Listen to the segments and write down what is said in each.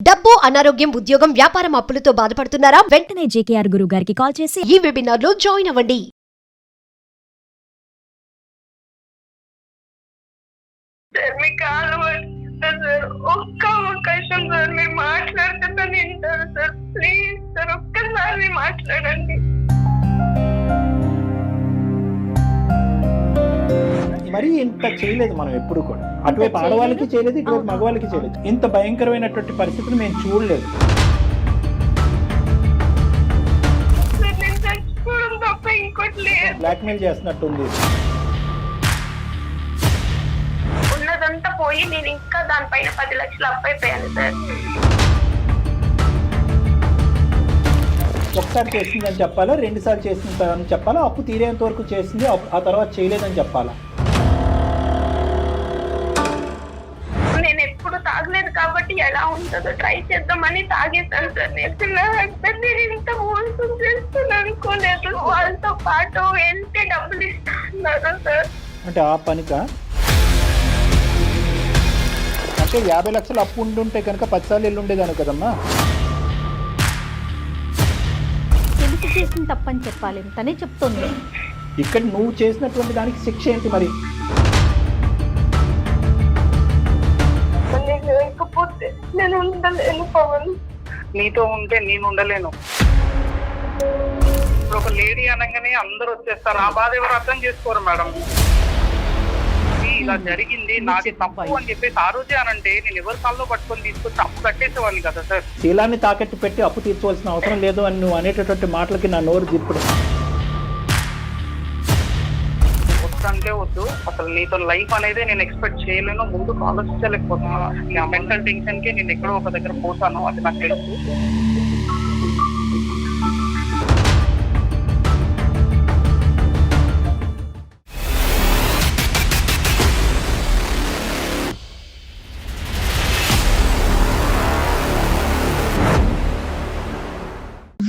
డబ్బు, అనారోగ్యం, ఉద్యోగం, వ్యాపారం అప్పులతో బాధపడుతున్నారా? వెంటనే జేకేఆర్ గురువు గారికి కాల్ చేసి ఈ వెబినార్ లో జాయిన్ అవ్వండి. మీ కాలు పట్టుకుంటా సార్, ఒక్క అవకాశం సార్, మీరు మాట్లాడుతున్నా వింటారు సార్, ప్లీజ్ సార్, ఒక్కసారి మాట్లాడండి. మరి ఇంత చేయలేదు మనం ఎప్పుడు కూడా. అటువైపు ఆడవాళ్ళకి చేయలేదు, ఇటువైపు మగవాళ్ళకి చేయలేదు. ఇంత భయంకరమైనటువంటి పరిస్థితులు మేము చూడలేదు. సార్, నేను చచ్చిపోవడం తప్ప ఇంకోటి లేదు. బ్లాక్మెయిల్ చేస్తున్నట్టుంది. ఉన్నదంతా పోయి నేను ఇంకా దానిపైన 10 లక్షలు అప్పైపోయాను సార్. ఒకసారి చేసిందని చెప్పాలా, 2 సార్లు చేసిందని చెప్పాలా, అప్పు తీరేంత వరకు చేసింది ఆ తర్వాత చేయలేదని చెప్పాలా? నేను ఎప్పుడు తాగలేదు కాబట్టి ఎలా ఉంటుందో ట్రై చేద్దామని తాగేశాను సార్. నేను నా హస్బెండ్ నేను ఇంత మోసం చేస్తాను అనుకోలేదు. వాళ్ళతో పాటు వెళ్తే డబ్బులు ఇస్తున్నారు సార్. అంటే ఆ పనికా? అంటే 50 లక్షలు అప్పు ఉండుంటే కనుక 10 సార్లు వెళ్ళి ఉండేదాను కదమ్మా. తెలిసి చేసిన తప్పని చెప్పాలి, తనే చెప్తుంది. ఇక్కడ నువ్వు చేసినటువంటి దానికి శిక్ష ఏంటి మరి? నేను లేకపోతే నేను ఉండలేను పవన్. నీతో ఉంటే నేను ఉండలేను. ఇప్పుడు ఒక లేడీ అనగానే అందరూ వచ్చేస్తారు. ఆ బాధ ఎవరు అర్థం చేసుకోరు మేడం. ఇలా జరిగింది, నాది తప్పు అని చెప్పేసి ఆ రోజే అనంటే నేను ఎవరి కాల్లో పట్టుకొని తీసుకొచ్చి అప్పు కట్టేసేవాడిని కదా సార్. శీలాన్ని తాకట్టు పెట్టి అప్పు తీర్చవలసిన అవసరం లేదు అని నువ్వు అనేటటువంటి మాటలకి నా నోరు జిప్పుడు. వద్దంటే వద్దు, అసలు నీతో లైఫ్ అనేది నేను ఎక్స్పెక్ట్ చేయలేను, ముందుకు ఆలోచించలేకపోతున్నాను. ఆ మెంటల్ టెన్షన్ కి నేను ఎక్కడో ఒక దగ్గర పోతాను, అది నాకు తెలుసు.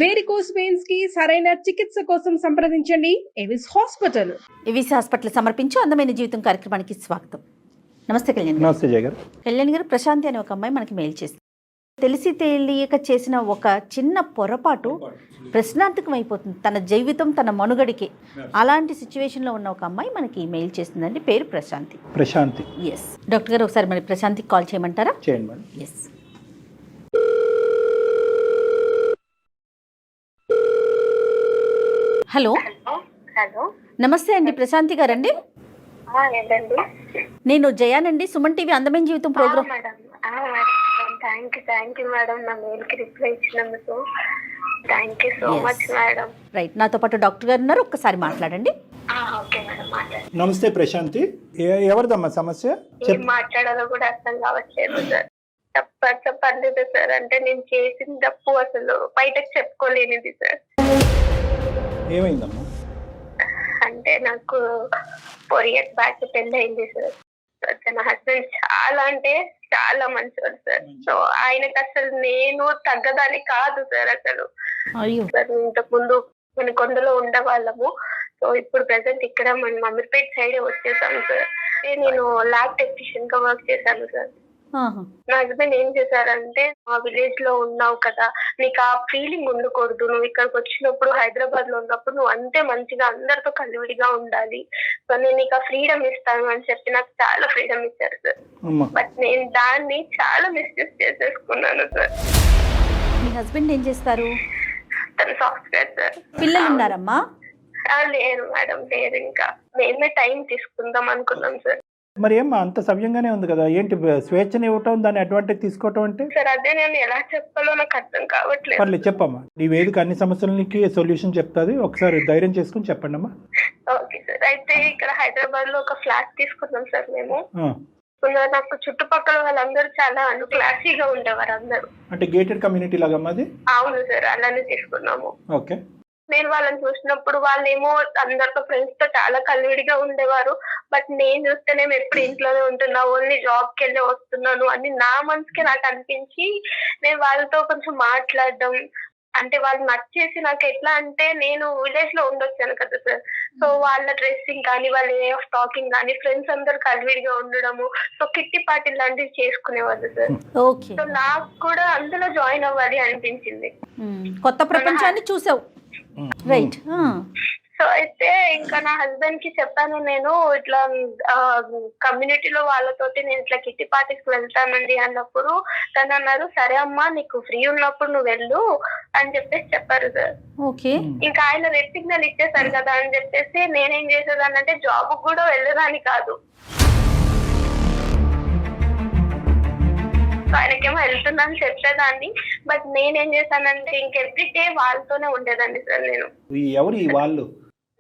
వేరికోస్ వెయిన్స్ కి సరైన చికిత్స కోసం సంప్రదించండి ఎవిస్ హాస్పిటల్. ఎవిస్ హాస్పిటల్ సమర్పించు అందమైన జీవితం కార్యక్రమానికి స్వాగతం. నమస్తే కళ్యాణ్ గారు. నమస్తే జయ గారు. కళ్యాణ్ గారు, ప్రశాంతి అనే ఒక అమ్మాయి మనకి మెయిల్ చేసింది. తెలిసి తెలియక చేసిన ఒక చిన్న పొరపాటు ప్రశ్నార్థకం అయిపోతుంది తన జీవితం, తన మనుగడికి. అలాంటి సిచ్యువేషన్లో ఉన్న ఒక అమ్మాయి మనకి మెయిల్ చేస్తుందండి. పేరు ప్రశాంతి. ప్రశాంతి. ఎస్ డాక్టర్ గారు, ఒకసారి మరి ప్రశాంతికి కాల్ చేయమంటారా? చేయండి మేడం. ఎస్. హలో. హలో, నమస్తే అండి, ప్రశాంతి గారండి. ఏంటండి? నేను జయానండి, సుమన్ టీవీ అందమైన జీవితం program. Madam, thank you madam, నా మెయిల్ కి రిప్లై ఇచ్చినందుకు thank you so much madam. Right, నాతో పాటు డాక్టర్ గారు ఉన్నారు, ఒక్కసారి మాట్లాడండి. ఓకే మేడం, మాట్లాడండి. నమస్తే ప్రశాంతి. ఎవరిదమ్మా సమస్య? ఏం మాట్లాడాలో కూడా అర్థం కావట్లేదు సార్. చెప్పలేదు సార్, అంటే నేను చేసిన తప్పు అసలు బయటకు చెప్పుకోలేనిది సార్. ఏమైందమ్మా? అంటే నాకు 4 years బ్యాక్ పెళ్లి అయింది సార్. నా హస్బెండ్ చాలా అంటే చాలా మంచివాడు సార్. సో ఆయనకు అసలు నేను తగ్గదాని కాదు సార్. అసలు అయ్యో. ఇంతకు ముందు మన కొండలో ఉండేవాళ్ళము. సో ఇప్పుడు ప్రెసెంట్ ఇక్కడ మన అమీర్పేట్ సైడ్ వచ్చేసాము సార్. నేను ల్యాబ్ టెక్నీషియన్ గా వర్క్ చేశాను సార్. నా హస్బెండ్ ఏం చేశారంటే, మా విలేజ్ లో ఉన్నావు కదా, నీకు ఆ ఫీలింగ్ ఉండకూడదు, నువ్వు ఇక్కడికి వచ్చినప్పుడు హైదరాబాద్ లో ఉన్నప్పుడు నువ్వు అంతే మంచిగా అందరితో కలివిడిగా ఉండాలి, సో నేను నీకు ఆ ఫ్రీడమ్ ఇస్తాను అని చెప్పి నాకు చాలా ఫ్రీడమ్ ఇచ్చారు సార్. బట్ నేను దాన్ని చాలా మిస్యూజ్ చేసేసుకున్నాను సార్. మీ హస్బెండ్ ఏం చేస్తారు? తను సాఫ్ట్వేర్ సార్. పిల్లలు ఉన్నారమ్మా? లేరు మేడం, లేరు. ఇంకా మేమే టైం తీసుకుందాం అనుకున్నాం సార్. మరి ఏమ్మా అంత సవ్యంగానే ఉంది కదా, ఏంటి స్వేచ్ఛని ఇవ్వటం, దాన్ని అడ్వాంటేజ్ తీసుకోవటం అంటే? సార్ అదే నేను ఎలా చెప్పాలో నాకు అర్థం కావట్లేదు. పర్లేదు చెప్పమ్మా, నీ వేదిక అన్ని సమస్యలకి సొల్యూషన్ చెప్తాది, ఒకసారి ధైర్యం చేసుకుని చెప్పండి అమ్మా. Okay sir. అయితే ఇక్కడ హైదరాబాద్ లో ఒక ఫ్లాట్ తీసుకున్నాం సార్ మేము. నాకు చుట్టుపక్కల వాళ్ళందరూ చాలా క్లాసీగా ఉండేవారు అందరూ. అంటే గేటెడ్ కమ్యూనిటీ లాగా అమ్మా అది? అవును సార్, అలానే తీసుకున్నాము. ఓకే. నేను వాళ్ళని చూసినప్పుడు వాళ్ళేమో అందరితో ఫ్రెండ్స్ తో చాలా కలివిడిగా ఉండేవారు. బట్ నేను చూస్తే నేను ఎప్పుడు ఇంట్లోనే ఉంటున్నా, ఓన్లీ జాబ్ కి వెళ్ళి వస్తున్నాను అని నా మనసుకి నాకు అనిపించి నేను వాళ్ళతో కొంచెం మాట్లాడడం అంటే వాళ్ళు నచ్చేసి నాకు ఎట్లా అంటే నేను విలేజ్ లో ఉండొచ్చాను కదా సార్. సో వాళ్ళ డ్రెస్సింగ్ కానీ వాళ్ళ వే ఆఫ్ టాకింగ్ కానీ ఫ్రెండ్స్ అందరు కలివిడిగా ఉండడము, సో కిట్టి పార్టీ లాంటివి చేసుకునేవాళ్ళు సార్. ఓకే. సో నాకు కూడా అందులో జాయిన్ అవ్వాలి అనిపించింది. కొత్త ప్రపంచాన్ని చూసావు. రైట్. సో అయితే ఇంకా నా హస్బెండ్ కి చెప్పాను, నేను ఇట్లా కమ్యూనిటీలో వాళ్ళతోటి నేను ఇట్లా కిట్టి పార్టీస్ కి వెళ్తానండి అన్నప్పుడు తను అన్నారు, సరే అమ్మా నీకు ఫ్రీ ఉన్నప్పుడు నువ్వు వెళ్ళు అని చెప్పేసి చెప్పారు సార్. ఓకే. ఇంకా ఆయన రెడ్ సిగ్నల్ ఇచ్చేసారు కదా అని చెప్పేసి నేనేం చేసేదాన్ని అంటే జాబ్ కూడా వెళ్ళేదాన్ని కాదు. ఆయనకేమో వెళ్తుందని చెప్పేదాన్ని, బట్ నేనేం చేశానంటే ఇంకెవ్రీ డే వాళ్ళతోనే ఉండేదాన్ని సార్. నేను ఎవరు ఈ వాళ్ళు?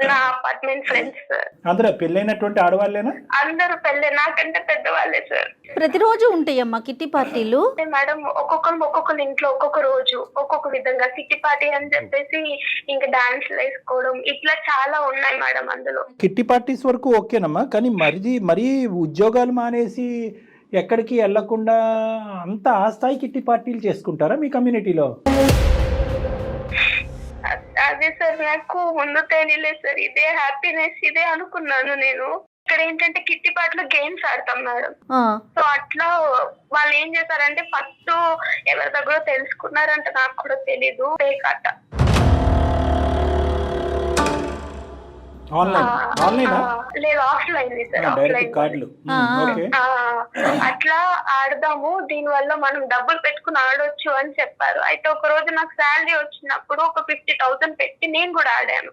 నా అపార్ట్మెంట్ ఫ్రెండ్స్ సార్. అందరూ పెళ్ళైనటువంటి ఆడవాళ్ళేనా? అందరూ పెళ్ళే, నాకంటే పెద్దవాళ్ళే సార్. ప్రతిరోజు ఉంటాయమ్మా కిట్టి పార్టీలు? మేడం ఒక్కొక్కరు ఇంట్లో ఒక్కొక్క రోజు ఒక్కొక్క విధంగా కిట్టి పార్టీ అని చెప్పేసి ఇంకా డాన్స్లు వేసుకోవడం ఇట్లా చాలా ఉన్నాయి మేడం అందులో. కిట్టి పార్టీస్ వరకు ఓకేనమ్మా, కానీ మరీ ఉద్యోగాలు మానేసి ఎక్కడికి వెళ్లకుండా అంత ఆ స్థాయి కిట్టి పార్టీలు చేసుకుంటారా మీ కమ్యూనిటీలో? అదే సార్, నాకు ముందు తెలియలేదు సార్. ఇదే హ్యాపీనెస్ ఇదే అనుకున్నాను నేను. ఇక్కడ ఏంటంటే కిట్టి పాటలో గేమ్స్ ఆడతాం మేడం. సో అట్లా వాళ్ళు ఏం చేశారంటే ఫస్ట్ ఎవరి దగ్గర తెలుసుకున్నారంటే నాకు కూడా తెలీదు, పేకాట. లేదు ఆఫ్లైన్ సార్, ఆఫ్లైన్. అట్లా ఆడదాము, దీని వల్ల మనం డబ్బులు పెట్టుకుని ఆడొచ్చు అని చెప్పారు. అయితే ఒక రోజు నాకు శాలరీ వచ్చినప్పుడు ఒక 50,000 పెట్టి నేను కూడా ఆడాను.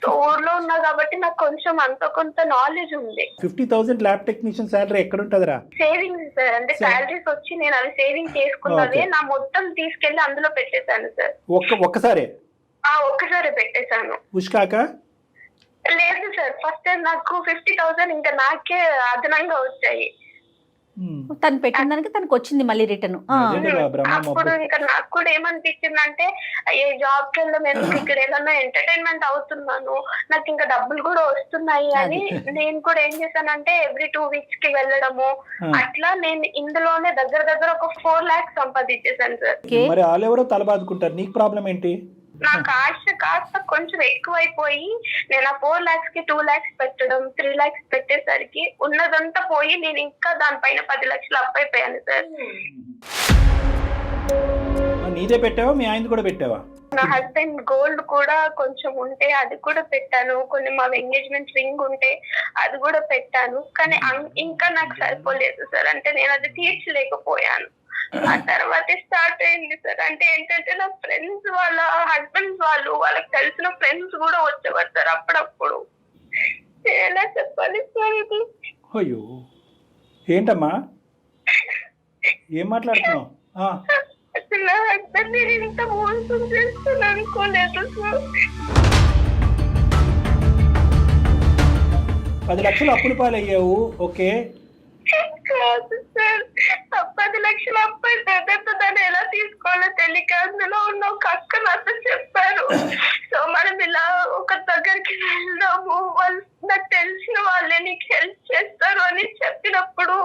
సో ఊర్లో ఉన్నా కాబట్టి నాకు కొంచెం అంత కొంత నాలెడ్జ్ ఉంది. 50,000 ల్యాబ్ టెక్నీషియన్ శాలరీ ఎక్కడ ఉంటదిరా? సేవింగ్స్ సార్, అంటే శాలరీస్ వచ్చి నేను అవి సేవింగ్ చేసుకున్నది నా మొత్తం తీసుకెళ్లి అందులో పెట్టేశాను సార్. ఒక్కసారి పెట్టేశాను. ఉష్కాక లేదు సార్, ఫస్ట్ టైం నాకు 50,000 ఇంకా నాకే అదనంగా వచ్చాయి. తను పెట్టిన దానికి తనకు వచ్చింది మళ్ళీ రిటర్న్. అప్పుడు ఇంకా నాకు కూడా ఏమనిపించింది అంటే ఏ జాబ్ కి వెళ్ళడం ఎందుకు, ఇక్కడ ఏదన్నా ఎంటర్టైన్మెంట్ అవుతున్నాను, నాకు ఇంకా డబ్బులు కూడా వస్తున్నాయి అని నేను కూడా ఏం చేశానంటే ఎవ్రీ 2 weeks కి వెళ్ళడము. అట్లా నేను ఇందులోనే దగ్గర ఒక 4 lakhs సంపాదించేసాను సార్. మరి వాళ్ళెవరో తలబాదుకుంటారు, నీకు ప్రాబ్లం ఏంటి? నాకు ఆశ కాస్త కొంచెం ఎక్కువైపోయి నేను ఆ 4 lakhs కి 2 lakhs పెట్టడం, 3 lakhs పెట్టేసరికి ఉన్నదంతా పోయి నేను ఇంకా దానిపైన 10 లక్షలు అప్పైపోయాను సార్. నీదే పెట్టావా, మీ ఆయన కూడా పెట్టావా? నా హస్బెండ్ గోల్డ్ కూడా కొంచెం ఉంటే అది కూడా పెట్టాను, కొన్ని మా ఎంగేజ్మెంట్ రింగ్ ఉంటే అది కూడా పెట్టాను. కానీ ఇంకా నాకు సరిపోలేదు సార్, అంటే నేను అది తీర్చలేకపోయాను. ఆ తర్వాత స్టార్ట్ అయింది సార్. అంటే ఏంటంటే నా ఫ్రెండ్స్ వాళ్ళ హస్బెండ్స్ వాళ్ళకి తెలిసిన ఫ్రెండ్స్ కూడా వచ్చేవారు సార్ అప్పుడప్పుడు. ఎలా చెప్పాలి సార్ ఇది? అయ్యో ఏంటమ్మా, ఏం మాట్లాడుతున్నావు? అసలు నా హస్బెండ్ నేను ఇంత మోసం చేస్తాను అనుకోలేదు సార్. 10 లక్షలు అప్పులు పాలయ్యావు, ఓకే. కాదు సార్, 10 లక్షలు అబ్బాయి దగ్గరతో దాన్ని ఎలా తీసుకోవాలో తెలియక అందులో ఉన్న ఒక అక్క నాతో చెప్పారు. సో మనం ఇలా ఒక దగ్గరికి వెళ్దాము, వాళ్ళు నాకు తెలిసిన వాళ్ళే నీకు హెల్ప్ చేస్తారు అని చెప్పినప్పుడు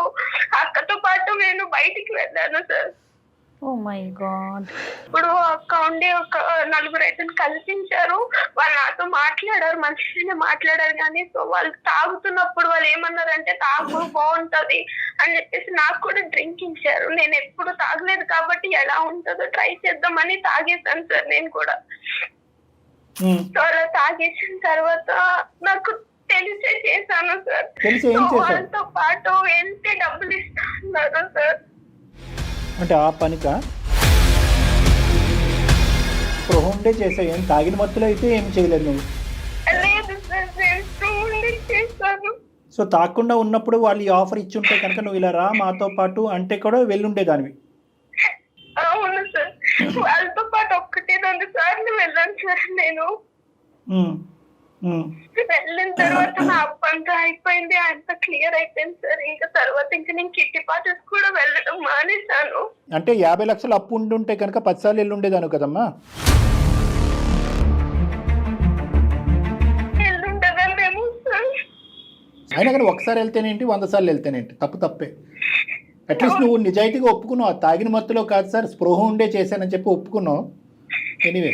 అక్కతో పాటు నేను బయటికి వెళ్ళాను సార్. Oh my God. ఇప్పుడు అక్క ఉండి ఒక 4 రైతులు కల్పించారు, వాళ్ళు నాతో మాట్లాడారు, మంచిగానే మాట్లాడారు. కానీ సో వాళ్ళు తాగుతున్నప్పుడు వాళ్ళు ఏమన్నారంటే తాగు బాగుంటది అని చెప్పేసి నాకు కూడా డ్రింక్ ఇచ్చారు. నేను ఎప్పుడు తాగలేదు కాబట్టి ఎలా ఉంటుందో ట్రై చేద్దామని తాగేసాను సార్ నేను కూడా. సో అలా తాగేసిన తర్వాత నాకు తెలిసే చేశాను సార్. వాళ్ళతో పాటు వెళ్తే డబ్బులు ఇస్తున్నారు సార్. అంటే ఆ పనికా స్పృహండే చేసావు? ఏం తాగిన మత్తులో అయితే ఏం చేయలేదు నువ్వు? లేదు సార్, నేను స్పృహండే చేశాను. సో తాగకుండా ఉన్నప్పుడు వాళ్ళు ఈ ఆఫర్ ఇచ్చి ఉంటే కనుక నువ్వు ఇలా రా మాతో పాటు అంటే కూడా వెళ్ళుండేదానివి. అవును సార్, వాళ్ళతో పాటు 1-2 సార్లు వెళ్ళాను సార్ నేను. వెళ్ళిన తర్వాత నా అప్పు అంతా అయిపోయింది, అంతా క్లియర్ అయిపోయింది సార్. ఇంకా తర్వాత ఇంకా నేను కిట్టి పార్టీస్ కూడా వెళ్ళడం మానేశాను. అంటే 50 లక్షలు అప్పు ఉండుంటే కనుక 10 సార్లు వెళ్ళుండేదాను కదమ్మా. వెళ్ళుండేదాన్నేమో సార్. అయినా కానీ ఒకసారి వెళ్తేనేంటి, 100 సార్లు వెళ్తేనేంటి, తప్పే. అట్లీస్ట్ నువ్వు నిజాయితీగా ఒప్పుకున్నావు, తాగిన మత్తులో కాదు సార్ స్పృహ ఉండే చేశానని చెప్పి ఒప్పుకున్నావు. ఎనీవే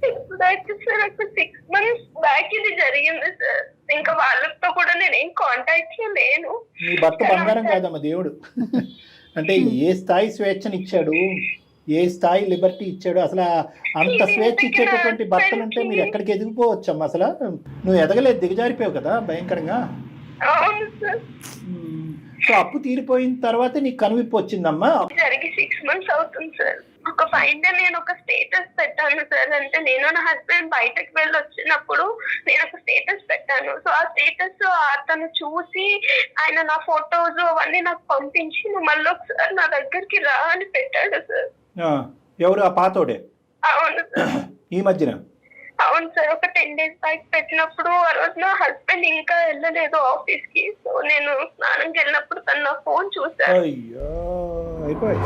ఇప్పుడైతే సార్ ఒక 6 months బ్యాక్ ఇది జరిగింది సార్. ఇంకా వాళ్ళతో కూడా నేను ఏం కాంటాక్ట్ లో లేను. నీ భర్త బంగారం కాదమ్మా దేవుడు. అంటే ఏ స్థాయి స్వేచ్ఛనిచ్చాడు, ఏ స్థాయి లిబర్టీ ఇచ్చాడు, అసలు అంత స్వేచ్ఛ ఇచ్చేటటువంటి భర్తలు ఉంటే మీరు ఎక్కడికి ఎదిగిపోవచ్చమ్మా. అసలు నువ్వు ఎదగలేదు, దిగజారిపోయావు కదా భయంకరంగా. అవును సార్. సో అప్పు తీరిపోయిన తర్వాత నీకు కనువిప్పు వచ్చిందమ్మా. జరిగి 6 months అవుతుంది సార్. ఒక ఫైన్ డే నేను ఒక స్టేటస్ పెట్టాను సార్. అంటే నేను నా హస్బెండ్ బయటకు వెళ్ళి వచ్చినప్పుడు నేను ఒక స్టేటస్ పెట్టాను. సో ఆ స్టేటస్ అతను చూసి ఆయన నా ఫొటోస్ అవన్నీ నాకు పంపించి నువ్వు మళ్ళీ ఒకసారి నా దగ్గరికి రా అని పెట్టాడు సార్. ఎవరు ఆ పాతోడే? అవును సార్. ఈ మధ్యన? అవును సార్. ఒక 10 days బ్యాక్ పెట్టినప్పుడు ఆ రోజు నా హస్బెండ్ ఇంకా వెళ్ళలేదు ఆఫీస్ కి. సో నేను స్నానంకి వెళ్ళినప్పుడు తను నా ఫోన్ చూసాను. అయ్యో అయిపోయి.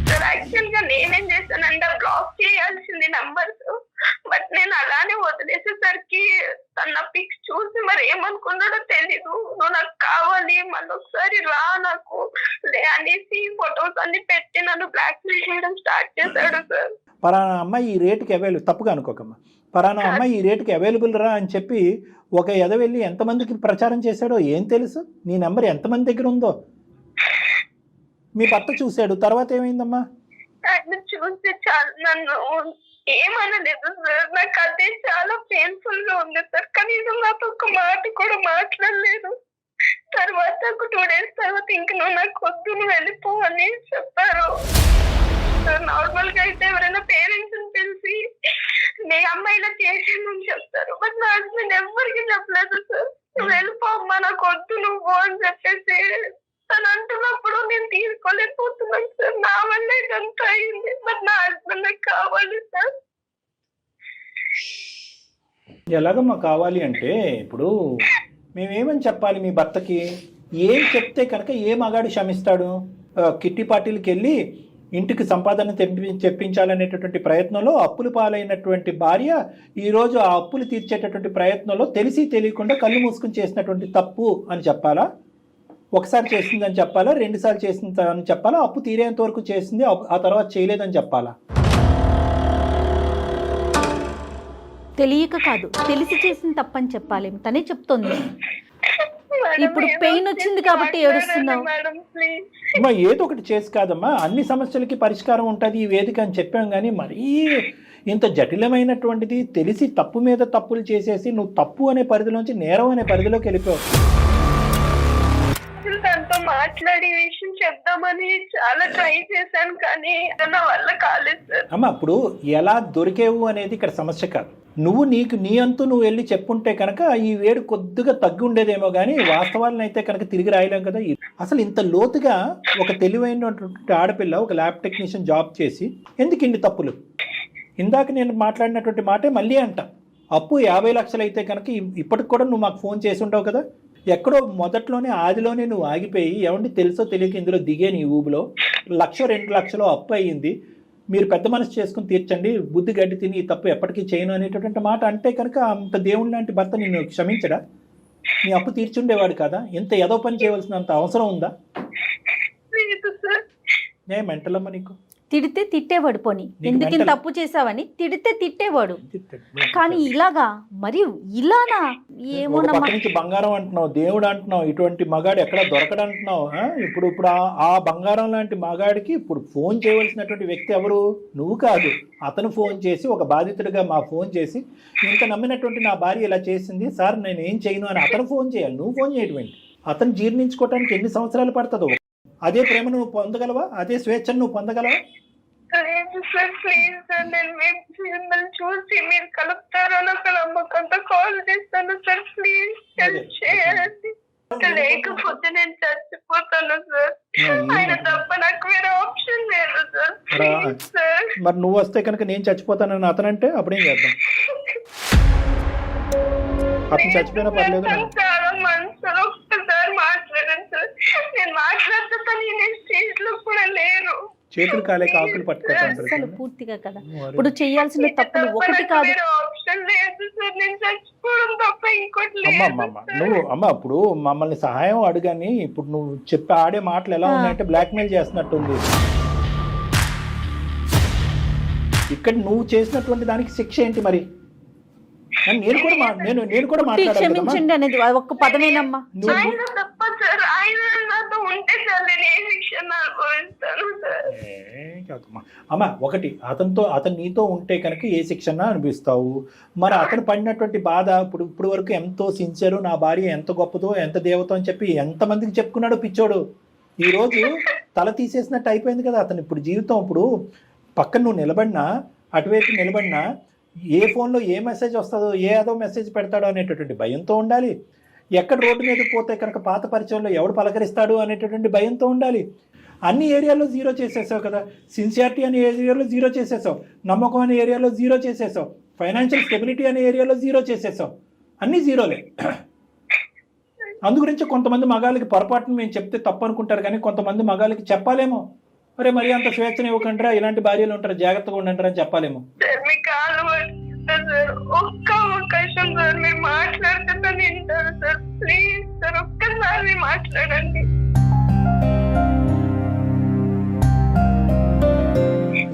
సార్ యాక్చువల్ గా నేనేం చేశానంటే బ్లాక్ చేయాల్సింది నంబర్స్, బట్ నేను అలానే వదిలేసేసరికి తన పిక్స్ చూసి మరి ఏమనుకున్నాడో తెలీదు. నువ్వు నాకు కావాలి మళ్ళీ ఒకసారి రా నాకు అనేసి ఫొటోస్ అన్ని పెట్టి నన్ను బ్లాక్ మెయిల్ చేయడం స్టార్ట్ చేశాడు సార్. పలానా అమ్మాయి ఈ రేటుకి అవైలబుల్, తప్పుగా అనుకోకమ్మా, పలానా అమ్మాయి ఈ రేటుకి అవైలబుల్ రా అని చెప్పి ఒక ఎదవెళ్ళి ఎంతమందికి ప్రచారం చేశాడో ఏం తెలుసు? నీ నెంబర్ ఎంతమంది దగ్గర ఉందో మీ భర్త చూశాడు. తర్వాత ఏమైందమ్మా? ఆయన చూసి చాలా నన్ను ఏమనలేదు సార్. నాకు అదే చాలా పెయిన్ఫుల్ గా ఉంది సార్. కనీసం నాతో ఒక మాట కూడా మాట్లాడలేదు. తర్వాత ఒక 2 days తర్వాత ఇంక నువ్వు నాకు వద్దు, నువ్వు వెళ్ళిపో అని చెప్పారు. నార్మల్ గా అయితే ఎవరైనా పేరెంట్స్ పిలిచి నీ అమ్మాయి ఇలా చేసిందని చెప్తారు, బట్ నా హస్బెండ్ ఎవరికి చెప్పలేదు సార్. నువ్వు వెళ్ళిపో అమ్మా, నాకు వద్దు నువ్వు అని చెప్పేసి తను అంటున్నప్పుడు నేను తీసుకోలేకపోతున్నాను సార్. నా వల్ల ఇదంతా అయింది, బట్ నా హస్బెండ్ నాకు కావాలి సార్. ఎలాగమ్మా కావాలి అంటే ఇప్పుడు మేమేమని చెప్పాలి మీ భర్తకి? ఏం చెప్తే కనుక ఏ మగాడు క్షమిస్తాడు? కిట్టి పార్టీలకి వెళ్ళి ఇంటికి సంపాదన తెప్పించాలనేటటువంటి ప్రయత్నంలో అప్పులు పాలైనటువంటి భార్య ఈరోజు ఆ అప్పులు తీర్చేటటువంటి ప్రయత్నంలో తెలిసి తెలియకుండా కళ్ళు మూసుకుని చేసినటువంటి తప్పు అని చెప్పాలా? ఒకసారి చేసిందని చెప్పాలా? 2 సార్లు చేసిందని చెప్పాలా? అప్పు తీరేంత వరకు చేసింది, ఆ తర్వాత చేయలేదని చెప్పాలా? తెలియక కాదు, తెలిసి చేసిన తప్పని చెప్పాలి. తనే చెప్తోంది. ఇప్పుడు పెయిన్ వచ్చింది కాబట్టి ఏడుస్తున్నావు. అమ్మా ఏదో ఒకటి చేసి కాదమ్మా, అన్ని సమస్యలకి పరిష్కారం ఉంటుంది ఈ వేదిక అని చెప్పాం. కానీ మరీ ఇంత జటిలమైనటువంటిది తెలిసి తప్పు మీద తప్పులు చేసేసి నువ్వు తప్పు అనే పరిధిలోంచి నేరం అనే పరిధిలోకి వెళ్ళిపోయావు. తనతో మాట్లాడి విషయం చెప్దామని చాలా ట్రై చేశాను, కానీ నా వల్ల కాలేదు సార్. అమ్మ ఇప్పుడు ఎలా దొరికేవు అనేది ఇక్కడ సమస్య కాదు. నువ్వు నీ అంతు నువ్వు వెళ్ళి చెప్పుంటే కనుక ఈ వేడు కొద్దిగా తగ్గి ఉండేదేమో, కానీ వాస్తవాలను అయితే కనుక తిరిగి రాయలేం కదా. అసలు ఇంత లోతుగా ఒక తెలివైనటువంటి ఆడపిల్ల ఒక ల్యాబ్ టెక్నీషియన్ జాబ్ చేసి ఎందుకు ఇన్ని తప్పులు? ఇందాక నేను మాట్లాడినటువంటి మాటే మళ్ళీ అంట. అప్పు 50 లక్షలు అయితే కనుక ఇప్పటికి కూడా నువ్వు మాకు ఫోన్ చేసి ఉంటావు కదా. ఎక్కడో మొదట్లోనే ఆదిలోనే నువ్వు ఆగిపోయి ఏమంటే తెలుసో తెలియక ఇందులో దిగే నీ ఊబిలో 1-2 లక్షలు అప్పు అయ్యింది, మీరు పెద్ద మనసు చేసుకుని తీర్చండి, బుద్ధి గడ్డి తిని ఈ తప్పు ఎప్పటికీ చేయను అనేటటువంటి మాట అంటే కనుక అంత దేవుడి లాంటి భర్త నిన్ను క్షమించడా? నీ అప్పు తీర్చుండేవాడు కదా. ఎంత ఏదో పని చేయవలసినంత అవసరం ఉందా? ఏ మెంటలమ్మ నీకు? తిడితే తిట్టేవాడు. పోనీ ఎందుకు ఇంత తప్పు చేసావని తిడితే తిట్టేవాడు. కానీ ఇలాగా మరి ఇలానా? ఏమోనమ్మా. పక్క నుంచి బంగారం అంటున్నావు, దేవుడు అంటున్నావు, ఇటువంటి మగాడు ఎక్కడ దొరకడంటున్నావు. ఇప్పుడు ఆ బంగారం లాంటి మగాడికి ఇప్పుడు ఫోన్ చేయవలసినటువంటి వ్యక్తి ఎవరు? నువ్వు కాదు, అతను ఫోన్ చేసి ఒక బాధితుడిగా మా ఫోన్ చేసి ఇంత నమ్మినటువంటి నా భార్య ఇలా చేసింది సార్, నేను ఏం చేయను అని అతను ఫోన్ చేయాలి. నువ్వు ఫోన్ చేయటువంటి అతను జీర్ణించుకోవడానికి ఎన్ని సంవత్సరాలు పడుతుందో? అదే ప్రేమ నువ్వు పొందగలవా? అదే స్వేచ్ఛను నువ్వు పొందగలవా? లేదు సార్, ప్లీజ్ సార్. నేను మిమ్మల్ని చూసి మీరు కలుపుతారో నాకు నమ్మకంతో కాల్ చేస్తాను సార్. ప్లీజ్ హెల్ప్ చేయండి. లేకపోతే నేను చచ్చిపోతాను సార్. ఆయన తప్ప నాకు వేరే ఆప్షన్ లేదు సార్. Please sir. మరి నువ్వు వస్తే కనుక నేను చచ్చిపోతానని అతనంటే అప్పుడేం చేద్దాం? అతను చచ్చిపోయినా పర్లేదు. చాలా మనసులో ఒక్కసారి మాట్లాడాను సార్. నేను మాట్లాడుతా నేను స్టేజ్ లో కూడా లేను. చేతులు కాలే కాకులు పట్టుకోవటం అసలు పూర్తిగా కదా. ఇప్పుడు చేయాల్సిన తప్పులు ఒకటి కాదు. అమ్మ ఇప్పుడు మమ్మల్ని సహాయం అడుగని ఇప్పుడు నువ్వు చెప్పి ఆడే మాటలు ఎలా ఉన్నాయంటే బ్లాక్మెయిల్ చేస్తున్నట్టుంది. ఇక్కడ నువ్వు చేసినటువంటి దానికి శిక్ష ఏంటి మరి? అని నేను కూడా మాట్లాడాలి కదమ్మా. క్షమించండి అనేది ఒక్క పదమేనమ్మా. ఆయన తప్ప సార్, ఆయన నాతో ఉంటే సార్ నేను ఏ శిక్షణ అనుభవిస్తాను సార్. అమ్మా ఒకటి, అతను నీతో ఉంటే కనుక ఏ శిక్షణ అనిపిస్తావు. మరి అతను పడినటువంటి బాధ ఇప్పుడు వరకు ఎంతో సిన్సియరు, నా భార్య ఎంత గొప్పదో ఎంత దేవతో అని చెప్పి ఎంతమందికి చెప్పుకున్నాడో పిచ్చోడు. ఈరోజు తల తీసేసినట్టు అయిపోయింది కదా అతను ఇప్పుడు జీవితం. ఇప్పుడు పక్కన నువ్వు నిలబడినా, అటువైపు నిలబడినా, ఏ ఫోన్లో ఏ మెసేజ్ వస్తుందో, ఏదో మెసేజ్ పెడతాడో అనేటటువంటి భయంతో ఉండాలి. ఎక్కడ రోడ్డు మీద పోతే కనుక పాత పరిచయంలో ఎవడు పలకరిస్తాడు అనేటటువంటి భయంతో ఉండాలి. అన్ని ఏరియాలో జీరో చేసేసావు కదా. సిన్సియారిటీ అనే ఏరియాలో జీరో చేసేసావు, నమ్మకం అనే ఏరియాలో జీరో చేసేసావు, ఫైనాన్షియల్ స్టెబిలిటీ అనే ఏరియాలో జీరో చేసేసావు. అన్నీ జీరోలే. అందు గురించి కొంతమంది మగాళ్ళకి పొరపాటును మేము చెప్తే తప్పు అనుకుంటారు, కానీ కొంతమంది మగాళ్ళకి చెప్పాలేమో, అరే మరి అంత స్వేచ్ఛను ఇవ్వకంటారా, ఇలాంటి భార్యలు ఉంటారు, జాగ్రత్తగా ఉండంటారా అని చెప్పాలేమో. సార్ ఒక్క అవకాశం సార్, మీరు మాట్లాడుతున్నా వింటారు సార్, ప్లీజ్ సార్ ఒక్కసారి మాట్లాడండి.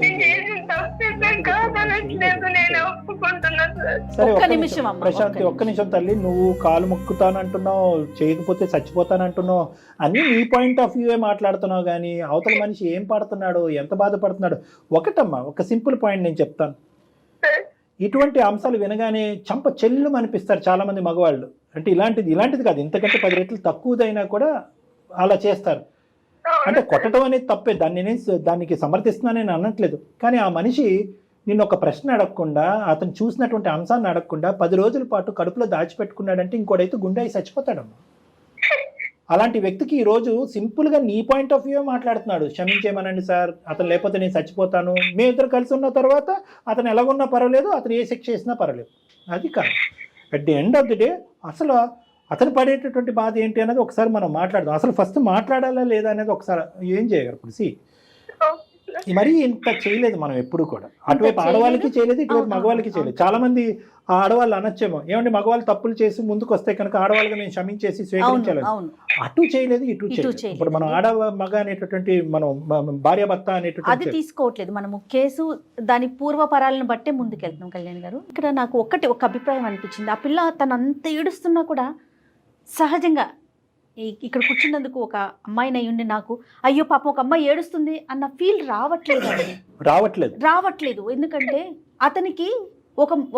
నేను చేసిన తప్పే సార్, కాదనట్లేదు, నేను ఒప్పుకుంటున్నా సార్. సరే ఒక్క నిమిషం అమ్మా, ప్రశాంతి, ఒక్క నిమిషం తల్లి. నువ్వు కాలు మొక్కుతానంటున్నావు, చేయకపోతే చచ్చిపోతానంటున్నావు, అన్నీ నీ పాయింట్ ఆఫ్ వ్యూ మాట్లాడుతున్నావు, కానీ అవతల మనిషి ఏం పడుతున్నాడు, ఎంత బాధపడుతున్నాడు. ఒకటమ్మా, ఒక సింపుల్ పాయింట్ నేను చెప్తాను. ఇటువంటి అంశాలు వినగానే చంప చెల్లు అనిపిస్తారు చాలా మంది మగవాళ్ళు. అంటే ఇలాంటిది కాదు, ఇంతకంటే 10 రెట్లు తక్కువదైనా కూడా అలా చేస్తారు. అంటే కొట్టడం అనేది తప్పే, దానికి సమర్థిస్తున్నా నేను అనట్లేదు. కానీ ఆ మనిషి నిన్ను ఒక ప్రశ్న అడగకుండా, అతను చూసినటువంటి అంశాన్ని అడగకుండా 10 రోజుల పాటు కడుపులో దాచిపెట్టుకున్నాడంటే ఇంకోడైతే గుండె అయి చచ్చిపోతాడమ్మా. అలాంటి వ్యక్తికి ఈరోజు సింపుల్గా నీ పాయింట్ ఆఫ్ వ్యూ మాట్లాడుతున్నాడు. క్షమించేమనండి సార్, అతను లేకపోతే నేను చచ్చిపోతాను. మేమిద్దరు కలిసి ఉన్న తర్వాత అతను ఎలాగున్నా పర్వాలేదు, అతను ఏ శిక్ష చేసినా పర్వాలేదు. అది కాదు. At the end of the day అసలు అతను పడేటటువంటి బాధ ఏంటి అనేది ఒకసారి మనం మాట్లాడదాం. అసలు ఫస్ట్ మాట్లాడాలా లేదా అనేది ఒకసారి ఏం చేయగలరు. మరీ ఇంత చేయలేదు మనం ఎప్పుడు కూడా. అటువైపు ఆడవాళ్ళకి చేయలేదు, ఇటువైపు మగవాళ్ళకి చేయలేదు. చాలా మంది ఆ ఆడవాళ్ళు అనొచ్చేమో, ఏమంటే మగవాళ్ళు తప్పులు చేసి ముందుకు వస్తే కనుక ఆడవాళ్ళగా మేము క్షమించేసి స్వీకరించాలి. అటు చేయలేదు, ఇటు చేయలేదు. ఇప్పుడు మనం ఆడ మగ అనేటటువంటి, మనం భార్య భర్త అనేటటువంటి అది తీసుకోవట్లేదు. మనము కేసు దాని పూర్వపరాలను బట్టే ముందుకెళ్తున్నాం. కళ్యాణ్ గారు, ఇక్కడ నాకు ఒక అభిప్రాయం అనిపించింది. ఆ పిల్ల తను అంత ఏడుస్తున్నా కూడా సహజంగా ఇక్కడ కూర్చున్నందుకు ఒక అమ్మాయిని అయ్యుండి నాకు అయ్యో పాపం ఒక అమ్మాయి ఏడుస్తుంది అన్న ఫీల్ రావట్లేదు. ఎందుకంటే అతనికి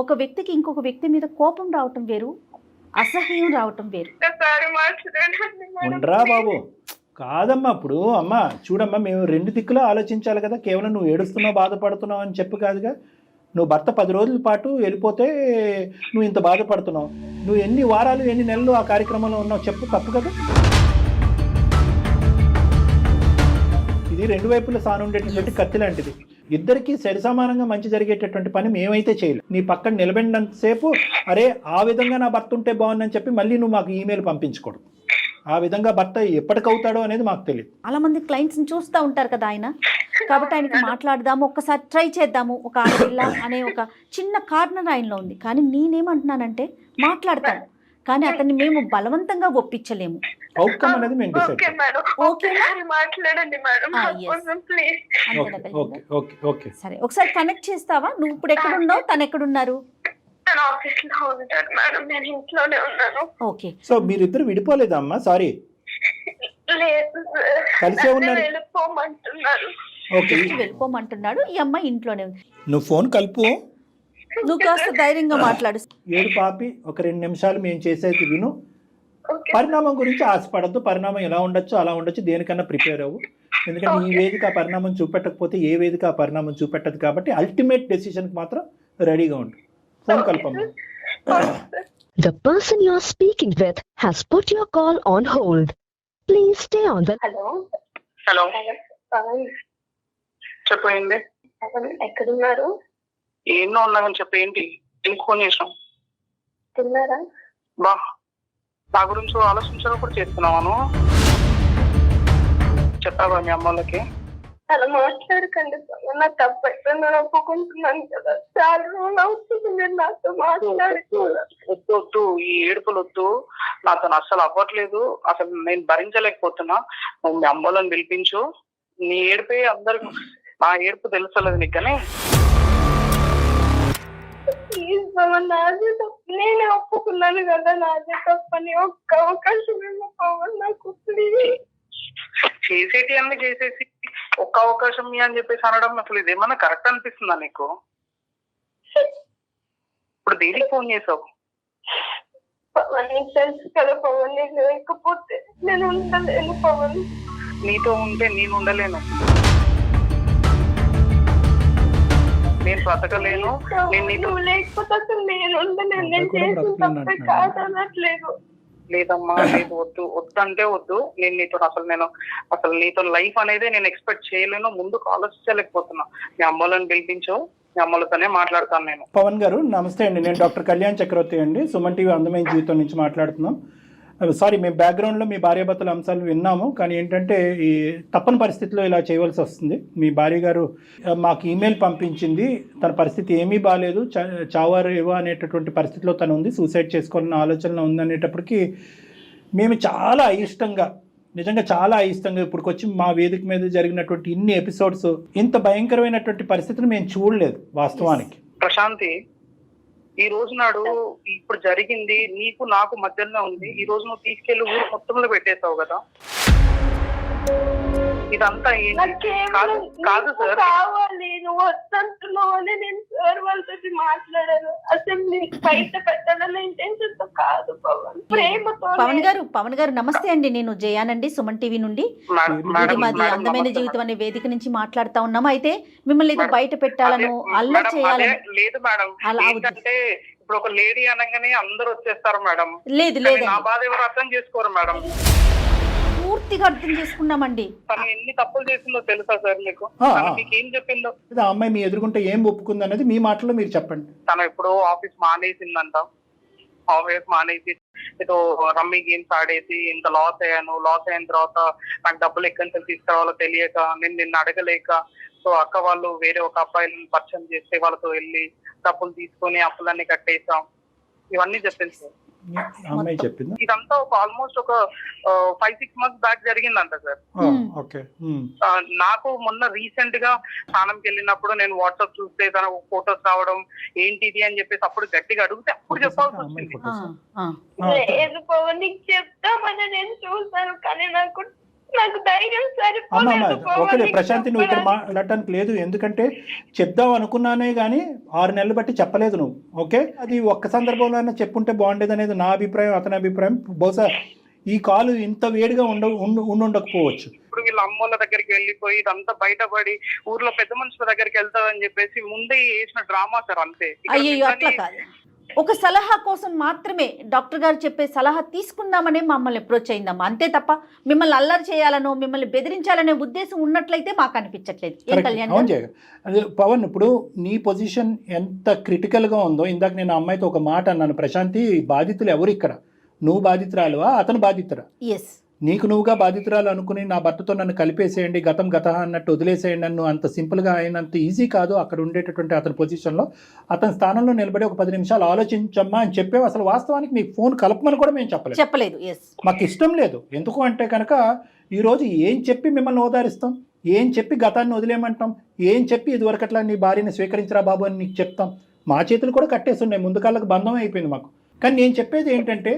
ఒక వ్యక్తికి ఇంకొక వ్యక్తి మీద కోపం రావటం వేరు, అసహ్యం రావటం వేరు. ఉండరా బాబు, కాదమ్మా. ఇప్పుడు అమ్మ చూడమ్మా, మేము 2 దిక్కులా ఆలోచించాలి కదా. కేవలం నువ్వు ఏడుస్తున్నావు, బాధపడుతున్నావు అని చెప్పు కాదుగా. నువ్వు భర్త 10 రోజుల పాటు వెళ్ళిపోతే నువ్వు ఇంత బాధపడుతున్నావు. నువ్వు ఎన్ని వారాలు ఎన్ని నెలలు ఆ కార్యక్రమంలో ఉన్నావు చెప్పు, తప్పు కదా. ఇది 2 వైపుల సానుండేటటువంటి కత్తి లాంటిది. ఇద్దరికి సరిసమానంగా మంచి జరిగేటటువంటి పని మేమైతే చేయలేదు. నీ పక్కన నిలబడినంతసేపు అరే ఆ విధంగా నా భర్త ఉంటే బాగుందని చెప్పి మళ్ళీ నువ్వు మాకు ఈమెయిల్ పంపించకూడదు. ఆ విధంగా భర్త ఎప్పటికవుతాడో అనేది మాకు తెలియదు. చాలా మంది క్లయింట్స్ని చూస్తూ ఉంటారు కదా ఆయన, కాబట్టి ఆయనకి మాట్లాడదాము, ఒక్కసారి ట్రై చేద్దాము. ఒక ఆడపిల్ల అనే ఒక చిన్న కార్నర్ ఆయనలో ఉంది. కానీ నేనేమంటున్నానంటే మాట్లాడతాను, కానీ అతన్ని మేము బలవంతంగా ఒప్పించలేము. అవుట్కమ్ అనేది మేము డిసైడ్. సరే, ఒకసారి కనెక్ట్ చేస్తావా? నువ్వు ఇప్పుడు ఎక్కడున్నావు, తను ఎక్కడున్నారు? ఓకే. సో మీరిద్దరు విడిపోలేదమ్మా? సారీ, కలిసే ఉన్నారు. వెళ్ళిపోమంటున్నాడు. ఈ అమ్మాయి ఇంట్లోనే ఉంది. నువ్వు ఫోన్ కలుపు, నువ్వు కాస్త ధైర్యంగా మాట్లాడు. ఏడు పాపి, ఒక 2 నిమిషాలు మేము చేసేది విను. పరిణామం గురించి ఆశపడద్దు. పరిణామం ఎలా ఉండొచ్చు అలా ఉండొచ్చు, దేనికన్నా ప్రిపేర్ అవ్వు. ఎందుకంటే ఈ వేదిక ఆ పరిణామం చూపెట్టకపోతే ఏ వేదిక ఆ పరిణామం చూపెట్టదు. కాబట్టి అల్టిమేట్ డెసిషన్కి మాత్రం రెడీగా ఉండు. Phone కలపమ్మా. The person you are speaking with has put your call on hold. Please stay on the. Hello చెప్పండి. ఎక్కడున్నారు? ఎన్నో ఉన్నామని చెప్పి ఏంటి ఫోన్ చేసాం? తిన్నారా? బా, నా గురించి ఆలోచించడం కూడా చేస్తున్నాను. చెప్పావా మీ అమ్మలకి? అలా మాట్లాడకండి, నాకు తప్పు అయిపోయింది, నేను ఒప్పుకుంటున్నాను కదా. చాలా రోజులు అవుతుంది మీరు నాతో వద్దు, ఈ ఏడుపులు వద్దు. నాతో అస్సలు అవ్వట్లేదు, అసలు నేను భరించలేకపోతున్నా. నువ్వు మీ అమ్మలను పిలిపించు. నీ ఏడిపే అందరికి, నా ఏడుపు తెలుసలేదు నీకు. కానీ ప్లీజ్ పవన్, నాదే తప్పు, నేనే ఒప్పుకున్నాను కదా నాదే తప్పని. ఒక్క అవకాశం ఏమో పవన్ నాకు ప్లీజ్. చేసేటి అన్ని చేసేసి ఒక్క అవకాశం మీ అని చెప్పేసి అనడం అసలు ఇదేమన్నా కరెక్ట్ అనిపిస్తుందా నీకు? ఇప్పుడు దేనికి ఫోన్ చేసావు? పవన్ నీకు తెలుసు కదా పవన్, నేను లేకపోతే నేను ఉండలేను పవన్. నీతో ఉంటే నేను ఉండలేను, నేను బ్రతకలేను. నేను నీతో నువ్వు లేకపోతే అసలు నేను ఉండలేను. నేను చేసిన తప్పే కాదనట్లేదు. లేదమ్మా, లేదు, వద్దు, వద్దంటే వద్దు. అసలు నీతో లైఫ్ అనేది నేను ఎక్స్పెక్ట్ చేయలేను, ముందుకు ఆలోచించలేకపోతున్నా. మీ అమ్మలను పిలిపించు, మీ అమ్మలతోనే మాట్లాడతాను నేను. పవన్ గారు నమస్తే అండి, నేను డాక్టర్ కళ్యాణ్ చక్రవర్తి అండి, సుమన్ టీవీ అందమైన జీవితం నుంచి మాట్లాడుతున్నాం. సారీ, మేము బ్యాక్గ్రౌండ్లో మీ భార్యాభర్తల అంశాలు విన్నాము, కానీ ఏంటంటే ఈ తప్పని పరిస్థితిలో ఇలా చేయవలసి వస్తుంది. మీ భార్య గారు మాకు ఈమెయిల్ పంపించింది, తన పరిస్థితి ఏమీ బాగాలేదు, చావారేవో అనేటటువంటి పరిస్థితిలో తను ఉంది, సూసైడ్ చేసుకోవాలన్న ఆలోచనలో ఉందనేటప్పటికీ మేము చాలా అయిష్టంగా, నిజంగా చాలా అయిష్టంగా ఇప్పటికొచ్చి మా వేదిక మీద జరిగినటువంటి ఇన్ని ఎపిసోడ్స్, ఇంత భయంకరమైనటువంటి పరిస్థితిని మేము చూడలేదు వాస్తవానికి. ప్రశాంతి, ఈ రోజు నాడు ఇప్పుడు జరిగింది నీకు నాకు మధ్యలో ఉంది. ఈ రోజు నువ్వు తీసుకెళ్లి ఊరు మొత్తంలో పెట్టేసావు కదా. ఇదంతా కాదు సార్, కావాలి నువ్వు వద్దంటున్నావు అని నేను సార్ వాళ్ళతో మాట్లాడాను. అసలు నీకు బయట పెట్టాలన్న ఇంటెన్షన్ తో కాదు పవన్, ప్రేమతో. పవన్ గారు నమస్తే అండి, నేను జయానండి, సుమన్ టీవీ నుండి. ఇది మాది అందమైన జీవితం అనే వేదిక నుంచి మాట్లాడుతా ఉన్నాము. అయితే మిమ్మల్ని ఏదో బయట పెట్టాలను, అల్లరి చేయాలని. లేదు మేడం, ఏంటంటే ఇప్పుడు ఒక లేడీ అనగానే అందరూ వచ్చేస్తారు మేడం. లేదు, నా బాధ ఎవరు అర్థం చేసుకోరు మేడం. పూర్తిగా అర్థం చేసుకున్నామండి. తను ఎన్ని తప్పులు చేసిందో తెలుసా సార్ మీకు? మీకు ఏం చెప్పిందో? ఆ అమ్మాయి మీ ఎదుర్కొంటే ఏం ఒప్పుకుంది అనేది మీ మాటలో మీరు చెప్పండి. తను ఎప్పుడో ఆఫీస్ మానేసిందంట. ఆఫీస్ మానేసి ఏదో రమ్మీ గేమ్స్ ఆడేసి ఇంత లాస్ అయ్యాను, లాస్ అయిన తర్వాత నాకు డబ్బులు ఎక్కడి నుంచి తీసుకురావాలో తెలియక, నేను నిన్ను అడగలేక, సో అక్క వాళ్ళు వేరే ఒక అబ్బాయిని పరిచయం చేస్తే వాళ్ళతో వెళ్ళి డబ్బులు తీసుకొని అప్పులన్నీ కట్టేసాం. ఇవన్నీ చెప్పింది సార్. అమ్మాయి చెప్పింది. ఇదంతా ఒక ఆల్మోస్ట్ ఒక 5-6 months బ్యాక్ జరిగిందంట సార్. నాకు మొన్న రీసెంట్ గా స్నానంకి వెళ్ళినప్పుడు నేను వాట్సాప్ చూస్తే తన ఫొటోస్ రావడం ఏంటిది అని చెప్పేసి అప్పుడు గట్టిగా అడిగితే అప్పుడు చెప్పాల్సి వచ్చింది. లేదు పవన్, నీకు చెప్తామని నేను చూసాను కానీ నాకు ధైర్యం సరిపోలేదు. ఓకే ప్రశాంతి, నువ్వు ఇక్కడ మాట్లాడటానికి లేదు, ఎందుకంటే చెప్దాం అనుకున్నానే కానీ 6 నెలలు బట్టి చెప్పలేదు నువ్వు. ఓకే, అది ఒక్క సందర్భంలో చెప్పుంటే బాగుండేది అనేది నా అభిప్రాయం, అతని అభిప్రాయం. బహుశా ఈ కాలు ఇంత వేడిగా ఉండకపోవచ్చు. ఇప్పుడు వీళ్ళ అమ్మోళ్ళ దగ్గరికి వెళ్ళిపోయి ఇదంతా బయటపడి ఊర్లో పెద్ద మనుషుల దగ్గరికి వెళ్తాదని చెప్పేసి ముందే వేసిన డ్రామా సార్, అంతే. అయ్యో అట్లా కాదు, ఒక సలహా కోసం మాత్రమే డాక్టర్ గారు చెప్పే సలహా తీసుకుందామనే మమ్మల్ని అప్రోచ్ అయిందమ్మా, అంతే తప్ప మిమ్మల్ని అల్లరి చేయాలనో మిమ్మల్ని బెదిరించాలనే ఉద్దేశం ఉన్నట్లయితే మాకు అనిపించట్లేదు. అదే పవన్, ఇప్పుడు నీ పొజిషన్ ఎంత క్రిటికల్గా ఉందో, ఇందాక నేను అమ్మాయితో ఒక మాట అన్నాను, ప్రశాంతి బాధితులు ఎవరు ఇక్కడ, నువ్వు బాధితురాలువా అతను బాధితురా? ఎస్, నీకు నువ్వుగా బాధితురాలు అనుకుని నా భర్తతో నన్ను కలిపేసేయండి, గతం గత అన్నట్టు వదిలేసేయండి నన్ను, అంత సింపుల్గా అయినంత ఈజీ కాదు. అక్కడ ఉండేటటువంటి అతని పొజిషన్లో అతని స్థానంలో నిలబడి ఒక 10 నిమిషాలు ఆలోచించమ్మా అని చెప్పేవి. అసలు వాస్తవానికి మీకు ఫోన్ కలపమని కూడా మేము చెప్పలేదు. మాకు ఇష్టం లేదు. ఎందుకు అంటే కనుక ఈరోజు ఏం చెప్పి మిమ్మల్ని ఓదారిస్తాం, ఏం చెప్పి గతాన్ని వదిలేయమంటాం, ఏం చెప్పి ఇదివరకట్లా నీ భార్యని స్వీకరించరా బాబు అని నీకు చెప్తాం. మా చేతులు కూడా కట్టేస్తున్నాయి, ముందు కాళ్ళకు బంధం అయిపోయింది మాకు. కానీ నేను చెప్పేది ఏంటంటే,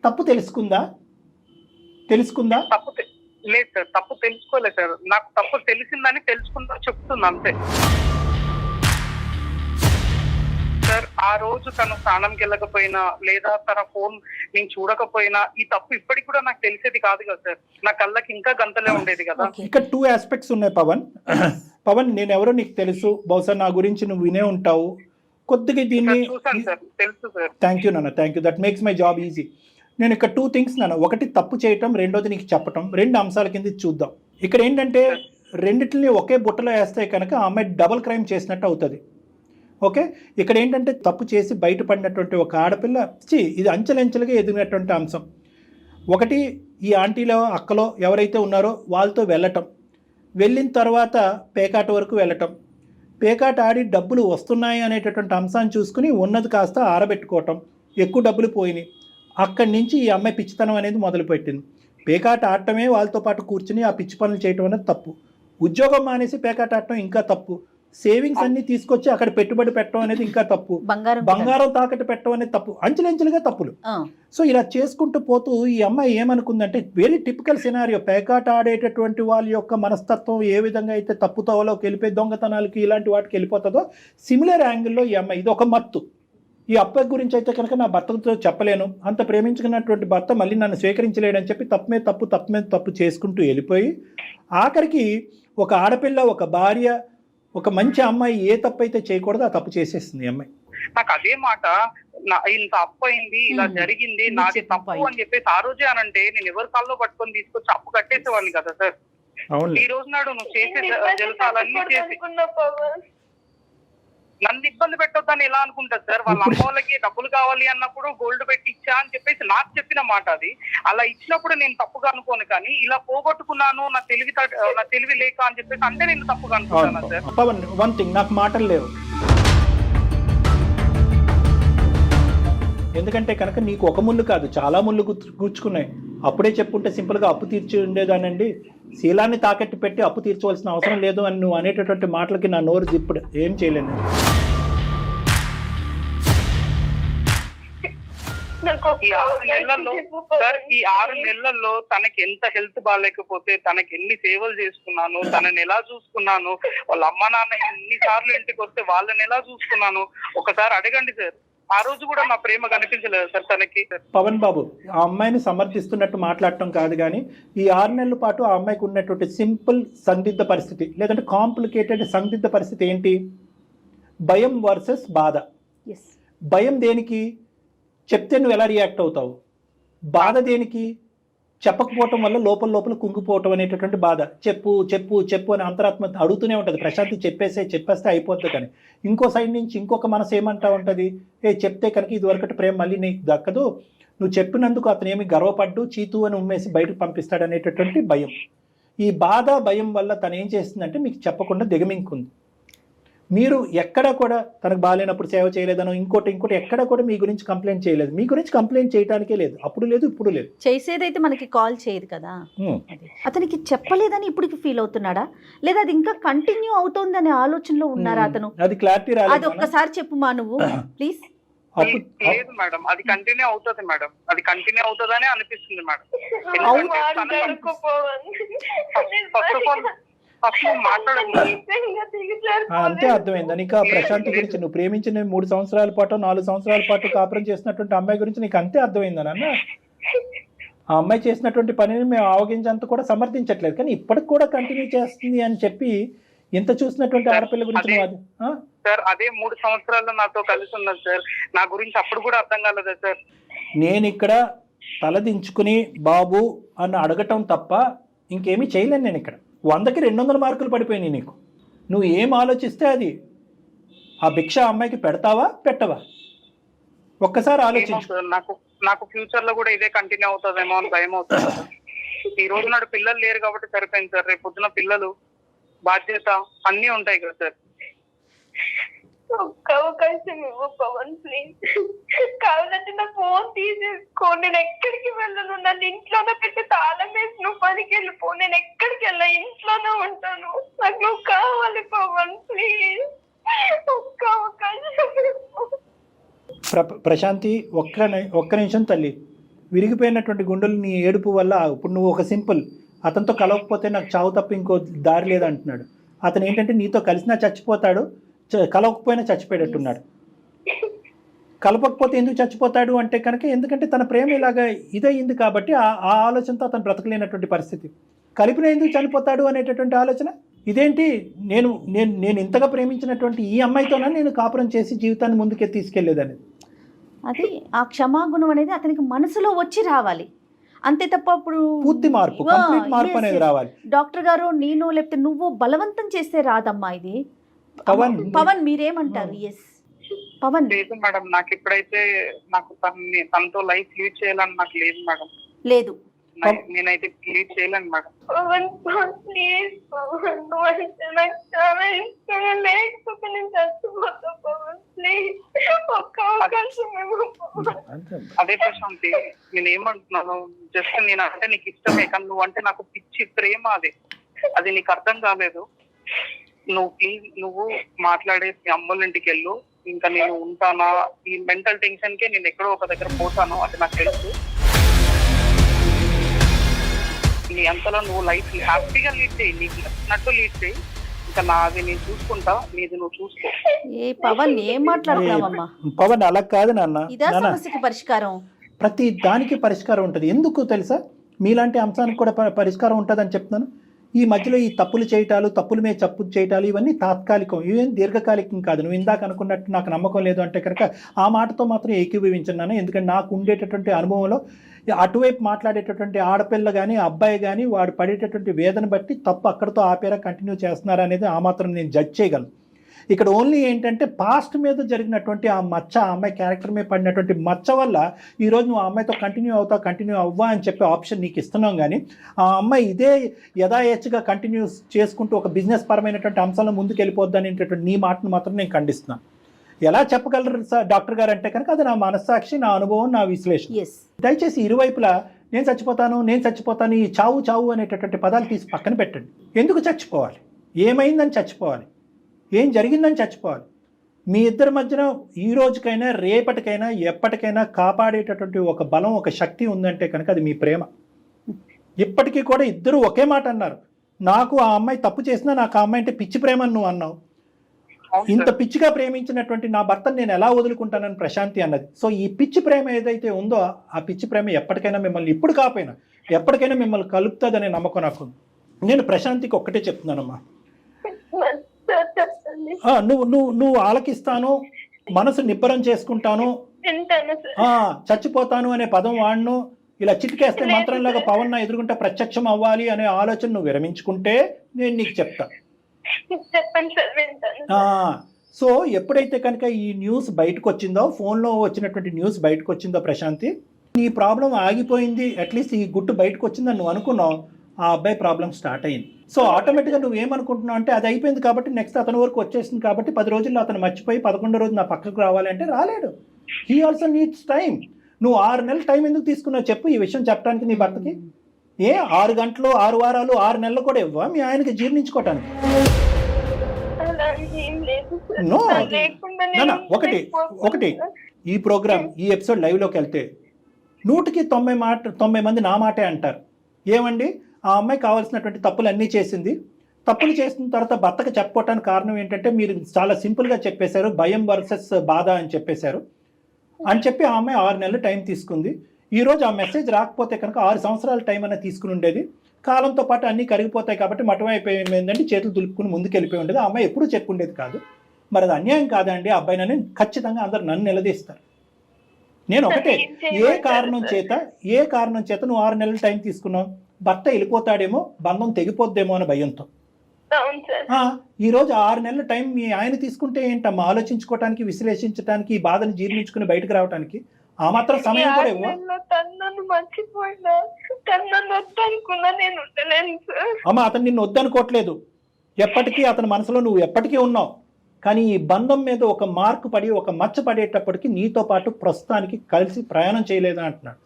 తప్పు తెలుసుకుందా? తప్పు లేదు సార్, తప్పు తెలుసుకోలేదు సార్. నాకు తప్పు తెలిసిందని తెలుసుకుందా చెప్తుంది అంతే సార్. ఆ రోజు తను స్నానంకి వెళ్ళకపోయినా లేదా తన ఫోన్ నేను చూడకపోయినా ఈ తప్పు ఇప్పటికి కూడా నాకు తెలిసేది కాదు కదా సార్. నా కళ్ళకి ఇంకా గంతలే ఉండేది కదా. ఇక్కడ 2 ఆస్పెక్ట్స్ ఉన్నాయి పవన్. నేను ఎవరో నీకు తెలుసు, బహుశా నా గురించి నువ్వు వినే ఉంటావు కొద్దిగా. దీన్ని చూసాను సార్, తెలుసు సార్. థ్యాంక్ యూ నాన్న, thank you, that makes my job easy. నేను ఇక్కడ 2 థింగ్స్ నాన్న, ఒకటి తప్పు చేయటం, రెండోది నీకు చెప్పటం. 2 అంశాల కింద చూద్దాం. ఇక్కడ ఏంటంటే రెండిటిని ఒకే బుట్టలో వేస్తే కనుక ఆ అమ్మాయి డబుల్ క్రైమ్ చేసినట్టు అవుతుంది. ఓకే, ఇక్కడ ఏంటంటే తప్పు చేసి బయటపడినటువంటి ఒక ఆడపిల్ల ఇది అంచెలంచెలుగా ఎదిగినటువంటి అంశం. ఒకటి, ఈ ఆంటీలో అక్కలో ఎవరైతే ఉన్నారో వాళ్ళతో వెళ్ళటం, వెళ్ళిన తర్వాత పేకాట వరకు వెళ్ళటం, పేకాట ఆడి డబ్బులు వస్తున్నాయి అనేటటువంటి అంశాన్ని చూసుకుని ఉన్నది కాస్త ఆరబెట్టుకోవటం, ఎక్కువ డబ్బులు పోయినాయి. అక్కడి నుంచి ఈ అమ్మాయి పిచ్చితనం అనేది మొదలుపెట్టింది. పేకాట ఆడటమే వాళ్ళతో పాటు కూర్చుని ఆ పిచ్చి పనులు చేయటం అనేది తప్పు. ఉద్యోగం మానేసి పేకాట ఆడటం ఇంకా తప్పు. సేవింగ్స్ అన్ని తీసుకొచ్చి అక్కడ పెట్టుబడి పెట్టడం అనేది ఇంకా తప్పు, బంగారం తాకట్టు పెట్టడం అనేది తప్పు, అంచెలంచెలుగా తప్పులు. సో ఇలా చేసుకుంటూ పోతూ ఈ అమ్మాయి ఏమనుకుందంటే, వెరీ టిపికల్ సినారియో, పేకాట ఆడేటటువంటి వాళ్ళ యొక్క మనస్తత్వం ఏ విధంగా అయితే తప్పుతోవలోకి వెళ్ళిపోయి దొంగతనాలకి ఇలాంటి వాటికి వెళ్ళిపోతుందో సిమిలర్ యాంగిల్లో ఈ అమ్మాయి, ఇది ఒక మత్తు. ఈ అబ్బాయి గురించి అయితే కనుక నా భర్తతో చెప్పలేను, అంత ప్రేమించుకున్నటువంటి భర్త మళ్ళీ నన్ను స్వీకరించలేడని చెప్పి తప్పు మీద తప్పు చేసుకుంటూ వెళ్ళిపోయి ఆఖరికి ఒక ఆడపిల్ల, ఒక భార్య, ఒక మంచి అమ్మాయి ఏ తప్పు అయితే చేయకూడదు ఆ తప్పు చేసేస్తుంది ఈ అమ్మాయి. నాకు అదే మాట, ఇంత అప్పు అయింది, ఇలా జరిగింది, నాది తప్పు అని చెప్పేసి ఆ రోజే అనంటే నేను ఎవరి కాల్లో పట్టుకొని తీసుకొచ్చి అప్పు కట్టేసేవాడిని కదా సార్. ఈ రోజు నాడు నువ్వు చేసే జలసాలన్నీ చేసి నన్ను ఇబ్బంది పెట్టొద్దని ఎలా అనుకుంటారు సార్? వాళ్ళ అమ్మ వాళ్ళకి డబ్బులు కావాలి అన్నప్పుడు గోల్డ్ పెట్టి ఇచ్చా అని చెప్పేసి నాకు చెప్పిన మాట అది. అలా ఇచ్చినప్పుడు నేను తప్పుగా అనుకోను, కానీ ఇలా పోగొట్టుకున్నాను నా తెలివి లేక అని చెప్పేసి అంటే నేను తప్పుగా అనుకుంటాను సార్. పవన్, వన్ థింగ్, నాకు మాటలు లేవు. ఎందుకంటే కనుక నీకు ఒక ముళ్ళు కాదు చాలా ముళ్ళు గుచ్చుకున్నాయి. అప్పుడే చెప్పుంటే సింపుల్గా అప్పు తీర్చి ఉండేదానండి, శీలాన్ని తాకట్టు పెట్టి అప్పు తీర్చవలసిన అవసరం లేదు అని నువ్వు అనేటటువంటి మాటలకి నా నోరు జిప్పుడు ఏం చేయలేను. ఈ 6 నెలల్లో తనకి ఎంత హెల్త్ బాగాలేకపోతే తనకి ఎన్ని సేవలు చేసుకున్నాను, తనని ఎలా చూసుకున్నాను, వాళ్ళ అమ్మ నాన్న ఎన్నిసార్లు ఇంటికి వస్తే వాళ్ళని ఎలా చూసుకున్నాను ఒకసారి అడగండి సార్. ఆ రోజు కూడా నా ప్రేమ కనిపించలేదు సార్ తనకి. పవన్ బాబు, ఆ అమ్మాయిని సమర్థిస్తున్నట్టు మాట్లాడటం కాదు, కానీ ఈ 6 నెలల పాటు ఆ అమ్మాయికి ఉన్నటువంటి సింపుల్ సందిగ్ధ పరిస్థితి, లేదంటే కాంప్లికేటెడ్ సందిగ్ధ పరిస్థితి ఏంటి? భయం వర్సెస్ బాధ. భయం దేనికి? చెప్తే నువ్వు ఎలా రియాక్ట్ అవుతావు. బాధ దేనికి? చెప్పకపోవటం వల్ల లోపల కుంగిపోవటం అనేటటువంటి బాధ. చెప్పు చెప్పు చెప్పు అని అంతరాత్మ అడుగుతూనే ఉంటుంది. ప్రశాంతి చెప్పేస్తే అయిపోతుంది. కానీ ఇంకో సైడ్ నుంచి ఇంకొక మనసు ఏమంటా ఉంటుంది, చెప్తే కనుక ఇదివరకటి ప్రేమ మళ్ళీ నీకు దక్కదు, నువ్వు చెప్పినందుకు అతను ఏమి గర్వపడ్డు చీతు అని ఉమ్మేసి బయటకు పంపిస్తాడు అనేటటువంటి భయం. ఈ బాధ భయం వల్ల తను ఏం చేస్తుందంటే మీకు చెప్పకుండా దిగమింకుంది. మీరు ఎక్కడ కూడా తనకు బాగాలేనప్పుడు సేవ చేయలేదనో ఇంకోటి ఎక్కడ కూడా మీ గురించి కంప్లైంట్ చేయలేదు. మీ గురించి కంప్లైంట్ చేయడానికే లేదు, అప్పుడు లేదు ఇప్పుడు లేదు. చేసేదైతే మనకి కాల్ చేయదు కదా. అతనికి చెప్పలేదని ఇప్పటికి ఫీల్ అవుతున్నాడా, లేదా అది ఇంకా కంటిన్యూ అవుతోందనే ఆలోచనలో ఉన్నారా అతను? అది క్లారిటీ రాలేదు. అది ఒక్కసారి చెప్పుమా నువ్వు ప్లీజ్. లేదు మేడం, అది కంటిన్యూ అవుతుంది మేడం, అది కంటిన్యూ అవుతుందని అనిపిస్తుంది మేడం. అంతే అర్థమైందా నీకు? ప్రశాంతి గురించి నువ్వు ప్రేమించిన 3 సంవత్సరాల పాటు 4 సంవత్సరాల పాటు కాపురం చేసినటువంటి అమ్మాయి గురించి నీకు అంతే అర్థమైందా నాన్న? ఆ అమ్మాయి చేసినటువంటి పనిని మేము ఆవగించేంత కూడా సమర్థించట్లేదు, కానీ ఇప్పటికి కూడా కంటిన్యూ చేస్తుంది అని చెప్పి ఇంత చూసినటువంటి ఆడపిల్ల గురించి సార్ అదే 3 సంవత్సరాల్లో నాతో కలిసి ఉన్నది సార్. నా గురించి అప్పుడు కూడా అర్థం కాలేదా సార్? నేను ఇక్కడ తలదించుకుని బాబు అని అడగటం తప్ప ఇంకేమీ చేయలేను. నేను ఇక్కడ 100కి 200 మార్కులు పడిపోయినాయి నీకు. నువ్వు ఏం ఆలోచిస్తే అది. ఆ భిక్ష అమ్మాయికి పెడతావా పెట్టవా ఒక్కసారి ఆలోచించు. నాకు ఫ్యూచర్ లో కూడా ఇదే కంటిన్యూ అవుతుందేమో అని భయం అవుతుంది. ఈ రోజు నాడు పిల్లలు లేరు కాబట్టి సరిపోయింది సార్. రేపు పొద్దున పిల్లలు బాధ్యత అన్నీ ఉంటాయి కదా సార్. ఒక్క అవకాశం ఇవ్వు పవన్ ప్లీజ్. కావాలంటే నా ఫోన్ తీసేసుకో, నేను ఎక్కడికి వెళ్ళను. నన్ను ఇంట్లోనే పెట్టి తాళం వేసి నువ్వు పనికి వెళ్ళిపో, నేను ఎక్కడికి వెళ్ళా, ఇంట్లోనే ఉంటాను. నాకు నువ్వు కావాలి పవన్ ప్లీజ్. ఒక్క అవకాశం. ప్రశాంతి ఒక్క నిమిషం తల్లి. విరిగిపోయినటువంటి గుండెలు నీ ఏడుపు వల్ల ఇప్పుడు నువ్వు ఒక సింపుల్ అతనితో కలవకపోతే నాకు చావు తప్ప ఇంకో దారి లేదంటున్నాడు. అతను ఏంటంటే నీతో కలిసినా చచ్చిపోతాడు, కలవకపోయినా చచ్చిపోయేటట్టున్నాడు. కలపకపోతే ఎందుకు చచ్చిపోతాడు అంటే కనుక ఎందుకంటే తన ప్రేమ ఇలాగా ఇదయింది కాబట్టి ఆ ఆలోచనతో అతను బ్రతకలేనటువంటి పరిస్థితి. కలిపిన ఎందుకు చనిపోతాడు అనేటటువంటి ఆలోచన ఇదేంటి? నేను ఇంతగా ప్రేమించినటువంటి ఈ అమ్మాయితోనే నేను కాపురం చేసి జీవితాన్ని ముందుకే తీసుకెళ్లేదని. అది ఆ క్షమాగుణం అనేది అతనికి మనసులో వచ్చి రావాలి అంతే తప్ప ఇప్పుడు పూర్తి మార్పు, కంప్లీట్ మార్పు అనేది రావాలి. డాక్టర్ గారు నేను లేకపోతే నువ్వు బలవంతం చేస్తే రాదమ్మా ఇది. పవన్ మీరేమంటారు? ఎస్ పవన్. లేదు మేడం, నాకు ఇప్పుడైతే నాకు తనతో లైఫ్ లీడ్ చేయాలని నాకు లేదు మేడం. లేదు నేనైతే లీడ్ చేయలేను మేడం. పవన్ ప్లీజ్ పవన్, నాకు చాలా ఇష్టంగా లేకపోతే నేను చచ్చిపోతా పవన్ ప్లీజ్. ఒక్క అవకాశం అదే ప్రశాంతి, నేను ఏమంటున్నాను జస్ట్ నేను అంటే నీకు ఇష్టమే, కానీ నువ్వు అంటే నాకు పిచ్చి ప్రేమ. అది నీకు అర్థం కాలేదు. నువ్వు ప్లీజ్ నువ్వు మాట్లాడేసి మీ అమ్మోళ్ళ ఇంటికి వెళ్ళు. ఇంకా నేను ఉంటానా, ఈ మెంటల్ టెన్షన్ కే నేను ఎక్కడో ఒక దగ్గర పోతాను, అది నాకు తెలుసు. నీ అంతలో నువ్వు లైఫ్ హ్యాపీగా లీడ్ చేయి, నీకు నచ్చినట్టు లీడ్ చేయి. ఇంకా నాది నేను చూసుకుంటా, నీది నువ్వు చూసుకో. ఏ పవన్ ఏం మాట్లాడుతున్నావమ్మా? పవన్ అలా కాదు నాన్న. ఇదా నాన్న, సమస్యకి పరిష్కారం? ప్రతి దానికి పరిష్కారం ఉంటుంది. ఎందుకు తెలుసా? మీలాంటి అంశానికి కూడా పరిష్కారం ఉంటుందని చెప్తున్నాను. ఈ మధ్యలో ఈ తప్పులు చేయటాలు, తప్పుల మీద తప్పులు చేయటాలు ఇవన్నీ తాత్కాలికం, ఇవేం దీర్ఘకాలికం కాదు. నువ్వు ఇందాక అనుకున్నట్టు నాకు నమ్మకం లేదు అంటే కనుక ఆ మాటతో మాత్రం ఏకీభవించున్నాను. ఎందుకంటే నాకు ఉండేటటువంటి అనుభవంలో అటువైపు మాట్లాడేటటువంటి ఆడపిల్ల కానీ అబ్బాయి కానీ వాడు పడేటటువంటి వేదన బట్టి తప్పు అక్కడితో ఆపేరా కంటిన్యూ చేస్తున్నారా అనేది ఆ మాత్రం నేను జడ్జ్ చేయగలను. ఇక్కడ ఓన్లీ ఏంటంటే పాస్ట్ మీద జరిగినటువంటి ఆ మచ్చ, ఆ అమ్మాయి క్యారెక్టర్ మీద పడినటువంటి మచ్చ వల్ల ఈరోజు నువ్వు ఆ అమ్మాయితో కంటిన్యూ అవ్వా అని చెప్పే ఆప్షన్ నీకు ఇస్తున్నాం. కానీ ఆ అమ్మాయి ఇదే యథాయచ్ఛగా కంటిన్యూ చేసుకుంటూ ఒక బిజినెస్ పరమైనటువంటి అంశాలను ముందుకు వెళ్ళిపోద్ది అనేటటువంటి నీ మాటను మాత్రం నేను ఖండిస్తున్నాను. ఎలా చెప్పగలరు సార్ డాక్టర్ గారు అంటే కనుక అది నా మనస్సాక్షి, నా అనుభవం, నా విశ్లేషణ. దయచేసి ఇరువైపులా నేను చచ్చిపోతాను ఈ చావు అనేటటువంటి పదాలు తీసి పక్కన పెట్టండి. ఎందుకు చచ్చిపోవాలి? ఏమైందని చచ్చిపోవాలి? ఏం జరిగిందని చచ్చిపోవాలి? మీ ఇద్దరి మధ్యన ఈ రోజుకైనా రేపటికైనా ఎప్పటికైనా కాపాడేటటువంటి ఒక బలం, ఒక శక్తి ఉందంటే కనుక అది మీ ప్రేమ. ఇప్పటికీ కూడా ఇద్దరు ఒకే మాట అన్నారు. నాకు ఆ అమ్మాయి తప్పు చేసినా నాకు ఆ అమ్మాయి అంటే పిచ్చి ప్రేమ అని నువ్వు అన్నావు. ఇంత పిచ్చిగా ప్రేమించినటువంటి నా భర్తను నేను ఎలా వదులుకుంటానని ప్రశాంతి అన్నది. సో ఈ పిచ్చి ప్రేమ ఏదైతే ఉందో ఆ పిచ్చి ప్రేమ ఎప్పటికైనా మిమ్మల్ని, ఇప్పుడు కాకపోయినా ఎప్పటికైనా మిమ్మల్ని కలుపుతుందనే నమ్మకం నాకు. నేను ప్రశాంతికి ఒక్కటే చెప్తున్నానమ్మా, నువ్వు ఆలకిస్తాను, మనసు నిబ్బరం చేసుకుంటాను, చచ్చిపోతాను అనే పదం వాడను, ఇలా చిటికేస్తే మంత్రంలాగా పవన్ నా ఎదురుకుంటే ప్రత్యక్షం అవ్వాలి అనే ఆలోచన నువ్వు విరమించుకుంటే నేను నీకు చెప్తా. సో ఎప్పుడైతే కనుక ఈ న్యూస్ బయటకు వచ్చిందో, ఫోన్లో వచ్చినటువంటి న్యూస్ బయటకు వచ్చిందో ప్రశాంతి, నీ ప్రాబ్లం ఆగిపోయింది, అట్లీస్ట్ ఈ గుట్టు బయటకు వచ్చిందని నువ్వు అనుకున్నావు, ఆ అబ్బాయి ప్రాబ్లం స్టార్ట్ అయింది. సో ఆటోమేటిక్గా నువ్వు ఏమనుకుంటున్నావు అంటే అది అయిపోయింది కాబట్టి నెక్స్ట్ అతని వరకు వచ్చేసింది కాబట్టి 10 రోజుల్లో అతను మర్చిపోయి 11వ రోజు నా పక్కకు రావాలి అంటే రాలేడు. He also needs time. నువ్వు 6 నెలలు టైం ఎందుకు తీసుకున్నావు చెప్పు ఈ విషయం చెప్పడానికి నీ భర్తకి? 6 గంటలు 6 వారాలు 6 నెలలు కూడా ఇవ్వవా మీ ఆయనకి జీర్ణించుకోవటానికి? నో. ఒకటి ఈ ప్రోగ్రామ్, ఈ ఎపిసోడ్ లైవ్లోకి వెళ్తే 100కి 90 మంది నా మాటే అంటారు. ఏమండి ఆ అమ్మాయి కావాల్సినటువంటి తప్పులు అన్నీ చేసింది, తప్పులు చేసిన తర్వాత భర్తకు చెప్పుకోవటానికి కారణం ఏంటంటే మీరు చాలా సింపుల్గా చెప్పేశారు, భయం వర్సెస్ బాధ అని చెప్పేశారు అని చెప్పి ఆ అమ్మాయి 6 నెలలు టైం తీసుకుంది. ఈరోజు ఆ మెసేజ్ రాకపోతే కనుక 6 సంవత్సరాల టైం అనేది తీసుకుని ఉండేది. కాలంతో పాటు అన్నీ కరిగిపోతాయి కాబట్టి మఠం అయిపోయిందంటే చేతులు దులుపుకుని ముందుకు వెళ్ళిపోయి ఉండేది. ఆ అమ్మాయి ఎప్పుడూ చెప్పుండేది కాదు. మరి అది అన్యాయం కాదండి అబ్బాయినని ఖచ్చితంగా అందరు నన్ను నిలదీస్తారు. నేను ఒకటే, ఏ కారణం చేత నువ్వు 6 నెలలు టైం తీసుకున్నావు? భర్త వెళ్ళిపోతాడేమో, బంధం తెగిపోద్దేమో అని భయంతో. ఈరోజు 6 నెలల టైం మీ ఆయన తీసుకుంటే ఏంటమ్మా ఆలోచించుకోవటానికి, విశ్లేషించడానికి, ఈ బాధను జీర్ణించుకుని బయటకు రావడానికి ఆ మాత్రం సమయం కూడా ఇవ్వ. అమ్మ అతను నిన్ను వద్దనుకోవట్లేదు, ఎప్పటికీ అతని మనసులో నువ్వు ఎప్పటికీ ఉన్నావు. కానీ ఈ బంధం మీద ఒక మార్కు పడి, ఒక మచ్చ పడేటప్పటికి నీతో పాటు ప్రస్తుతానికి కలిసి ప్రయాణం చేయలేదు అంటున్నాడు.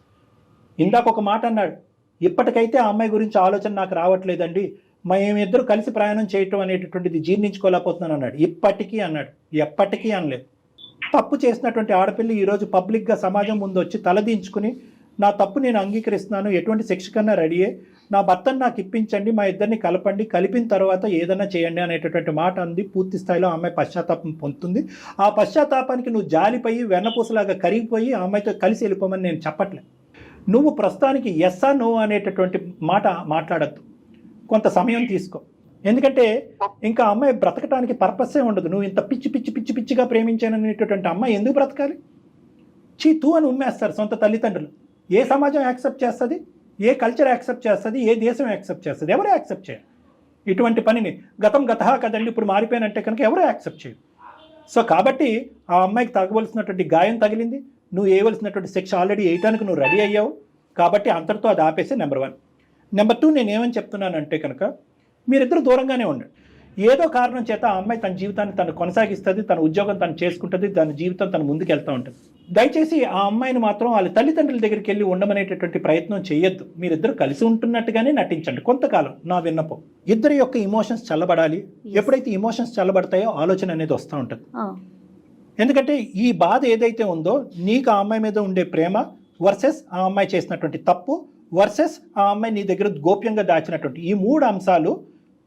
ఇందాక ఒక మాట అన్నాడు, ఇప్పటికైతే ఆ అమ్మాయి గురించి ఆలోచన నాకు రావట్లేదండి, మేమిద్దరు కలిసి ప్రయాణం చేయటం అనేటటువంటిది జీర్ణించుకోలేకపోతున్నాను అన్నాడు. ఇప్పటికీ అన్నాడు, ఎప్పటికీ అనలేదు. తప్పు చేసినటువంటి ఆడపిల్ల ఈరోజు పబ్లిక్గా సమాజం ముందు వచ్చి తలదించుకుని నా తప్పు నేను అంగీకరిస్తున్నాను, ఎటువంటి శిక్ష కన్నా రెడీయే, నా భర్తను నాకు ఇప్పించండి, మా ఇద్దరిని కలపండి, కలిపిన తర్వాత ఏదైనా చేయండి అనేటటువంటి మాట అంది. పూర్తి స్థాయిలో ఆ అమ్మాయి పశ్చాత్తాపం పొందుతుంది. ఆ పశ్చాత్తాపానికి నువ్వు జాలిపోయి వెన్నపూసలాగా కరిగిపోయి ఆ అమ్మాయితో కలిసి వెళ్ళిపోమని నేను చెప్పట్లేదు. నువ్వు ప్రస్తుతానికి ఎస్ నో అనేటటువంటి మాట మాట్లాడద్దు, కొంత సమయం తీసుకో. ఎందుకంటే ఇంకా అమ్మాయి బ్రతకటానికి పర్పస్సే ఉండదు. నువ్వు ఇంత పిచ్చిగా ప్రేమించాననేటటువంటి అమ్మాయి ఎందుకు బ్రతకాలి? చీతూ అని ఉమ్మేస్తారు సొంత తల్లిదండ్రులు. ఏ సమాజం యాక్సెప్ట్ చేస్తుంది? ఏ కల్చర్ యాక్సెప్ట్ చేస్తుంది? ఏ దేశం యాక్సెప్ట్ చేస్తుంది? ఎవరు యాక్సెప్ట్ చేయరు ఇటువంటి పనిని. గతహ కదండి ఇప్పుడు మారిపోయినంటే కనుక ఎవరు యాక్సెప్ట్ చేయరు. సో కాబట్టి ఆ అమ్మాయికి తగ్గవలసినటువంటి గాయం తగిలింది, నువ్వు వేయవలసినటువంటి శిక్ష ఆల్రెడీ వేయటానికి నువ్వు రెడీ అయ్యావు కాబట్టి అంతటితో అది ఆపేసి నెంబర్ 1. నెంబర్ 2 నేను ఏమని చెప్తున్నానంటే కనుక మీరిద్దరు దూరంగానే ఉండండి. ఏదో కారణం చేత ఆ అమ్మాయి తన జీవితాన్ని తను కొనసాగిస్తుంది, తన ఉద్యోగం తను చేసుకుంటుంది, తన జీవితం తను ముందుకు వెళ్తూ ఉంటుంది. దయచేసి ఆ అమ్మాయిని మాత్రం వాళ్ళ తల్లిదండ్రుల దగ్గరికి వెళ్ళి ఉండమనేటటువంటి ప్రయత్నం చేయొద్దు. మీరిద్దరు కలిసి ఉంటున్నట్టుగానే నటించండి కొంతకాలం. నా విన్నపం, ఇద్దరి యొక్క ఇమోషన్స్ చల్లబడాలి. ఎప్పుడైతే ఇమోషన్స్ చల్లబడతాయో ఆలోచన అనేది వస్తూ ఉంటుంది. ఎందుకంటే ఈ బాధ ఏదైతే ఉందో, నీకు ఆ అమ్మాయి మీద ఉండే ప్రేమ వర్సెస్ ఆ అమ్మాయి చేసినటువంటి తప్పు వర్సెస్ ఆ అమ్మాయి నీ దగ్గర గోప్యంగా దాచినటువంటి ఈ 3 అంశాలు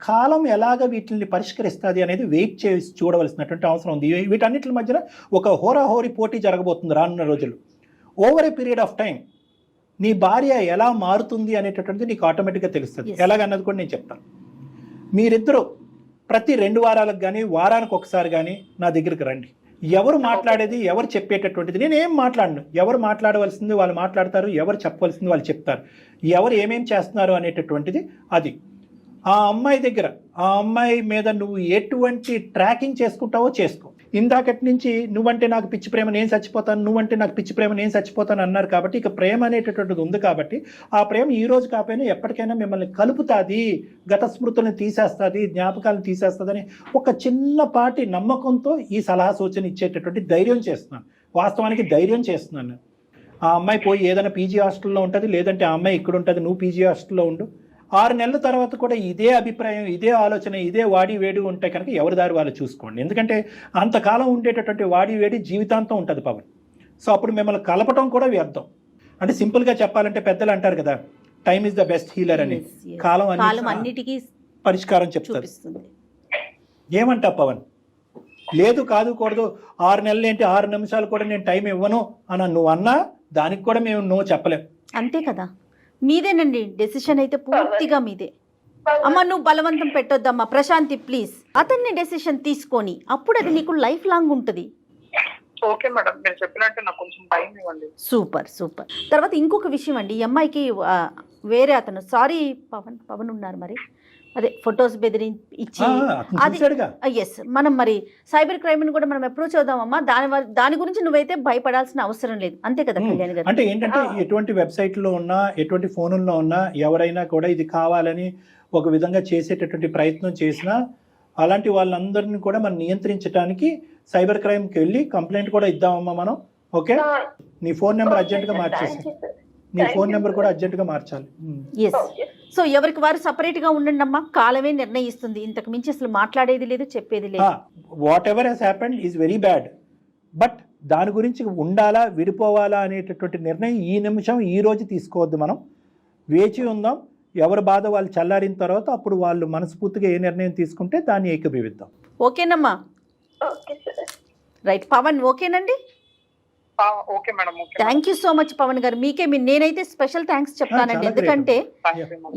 కాలం ఎలాగ వీటిని పరిష్కరిస్తుంది అనేది వెయిట్ చేసి చూడవలసినటువంటి అవసరం ఉంది. వీటన్నిటి మధ్యన ఒక హోరాహోరీ పోటీ జరగబోతుంది రానున్న రోజులు. Over a period of time నీ భార్య ఎలా మారుతుంది అనేటటువంటిది నీకు ఆటోమేటిక్గా తెలుస్తుంది. ఎలాగన్నది కూడా నేను చెప్తాను. మీరిద్దరూ ప్రతి 2 వారాలకు కానీ వారానికి ఒకసారి కానీ నా దగ్గరికి రండి. ఎవరు మాట్లాడేది, ఎవరు చెప్పేటటువంటిది నేను ఏం మాట్లాడను. ఎవరు మాట్లాడవలసింది వాళ్ళు మాట్లాడతారు, ఎవరు చెప్పవలసింది వాళ్ళు చెప్తారు, ఎవరు ఏమేం చేస్తున్నారు అనేటటువంటిది అది. ఆ అమ్మాయి దగ్గర ఆ అమ్మాయి మీద నువ్వు ఎటువంటి ట్రాకింగ్ చేసుకుంటావో చేసుకో. ఇందాకటి నుంచి నువ్వంటే నాకు పిచ్చి ప్రేమ నేను చచ్చిపోతాను, నువ్వంటే నాకు పిచ్చి ప్రేమ నేను చచ్చిపోతాను అన్నారు కాబట్టి ఇక ప్రేమ అనేటటువంటిది ఉంది కాబట్టి ఆ ప్రేమ ఈ రోజు కాకపోయినా ఎప్పటికైనా మిమ్మల్ని కలుపుతుంది, గత స్మృతులను తీసేస్తుంది, జ్ఞాపకాలను తీసేస్తుంది అని ఒక చిన్నపాటి నమ్మకంతో ఈ సలహా సూచన ఇచ్చేటటువంటి ధైర్యం చేస్తున్నాను. వాస్తవానికి ధైర్యం చేస్తున్నాను. ఆ అమ్మాయి పోయి ఏదైనా పీజీ హాస్టల్లో ఉంటుంది, లేదంటే ఆ అమ్మాయి ఇక్కడ ఉంటుంది, నువ్వు పీజీ హాస్టల్లో ఉండు. 6 నెలల తర్వాత కూడా ఇదే అభిప్రాయం, ఇదే ఆలోచన, ఇదే వాడి వేడి ఉంటే కనుక ఎవరి దారి వాళ్ళు చూసుకోండి. ఎందుకంటే అంతకాలం ఉండేటటువంటి వాడి వేడి జీవితాంతం ఉంటుంది పవన్. సో అప్పుడు మిమ్మల్ని కలపటం కూడా వ్యర్థం. అంటే సింపుల్గా చెప్పాలంటే పెద్దలు అంటారు కదా, time is the best healer అని. కాలం అన్నిటికీ పరిష్కారం చెప్తుంది. ఏమంటావు పవన్? లేదు కాదు కూడదు, 6 నెలలు ఏంటి 6 నిమిషాలు కూడా నేను టైం ఇవ్వను అన్న నువ్వు అన్నా దానికి కూడా మేము నో చెప్పలేం. అంతే కదా, మీదేనండి డెసిషన్ అయితే పూర్తిగా మీదే. అమ్మ నువ్వు బలవంతం పెట్టొద్దమ్మా, ప్రశాంతి ప్లీజ్. అతన్ని డెసిషన్ తీసుకొని అప్పుడు అది నీకు లైఫ్ లాంగ్ ఉంటుంది. ఓకే మేడం, మీరు చెప్పినట్టు నాకు కొంచెం టైం ఇవ్వండి. Super super. తర్వాత ఇంకొక విషయం అండి, ఈ అమ్మాయికి వేరే అతను సారీ పవన్ ఉన్నారు మరి, అదే ఫొటోస్ ఇచ్చి అది ఎస్ మనం మరి సైబర్ క్రైమ్ ని కూడా మనం అప్రోచ్ అవుదామమ్మా. దాని గురించి నువ్వైతే భయపడాల్సిన అవసరం లేదు, అంతే కదా కళ్యాణ్ గారు? అంటే ఏంటంటే ఎటువంటి వెబ్సైట్లో ఉన్నా, ఎటువంటి ఫోన్లో ఉన్నా ఎవరైనా కూడా ఇది కావాలని ఒక విధంగా చేసేటటువంటి ప్రయత్నం చేసినా అలాంటి వాళ్ళందరినీ కూడా మనం నియంత్రించడానికి సైబర్ క్రైమ్కి వెళ్ళి కంప్లైంట్ కూడా ఇద్దామమ్మా మనం. ఓకే, నీ ఫోన్ నెంబర్ అర్జెంటుగా మార్చేసి, నీ ఫోన్ నెంబర్ కూడా అర్జెంటుగా మార్చాలి. ఎస్. సో ఎవరికి వారు సపరేట్ గా ఉండండి అమ్మా, కాలమే నిర్ణయిస్తుంది. ఇంతకు మించి అసలు మాట్లాడేది లేదు, చెప్పేది లేదు. Whatever has happened is very bad, but దాని గురించి ఉండాలా విడిపోవాలా అనేటటువంటి నిర్ణయం ఈ నిమిషం ఈ రోజు తీసుకోవద్దు. మనం వేచి ఉందాం, ఎవరి బాధ వాళ్ళు చల్లారిన తర్వాత అప్పుడు వాళ్ళు మనస్ఫూర్తిగా ఏ నిర్ణయం తీసుకుంటే దాన్ని ఏకీభవిద్దాం. ఓకేనమ్మా? రైట్ పవన్, ఓకేనండి? Okay madam. Thank you so much Pavan garu. మీకే నేనైతే స్పెషల్ థ్యాంక్స్ చెప్తానండి. ఎందుకంటే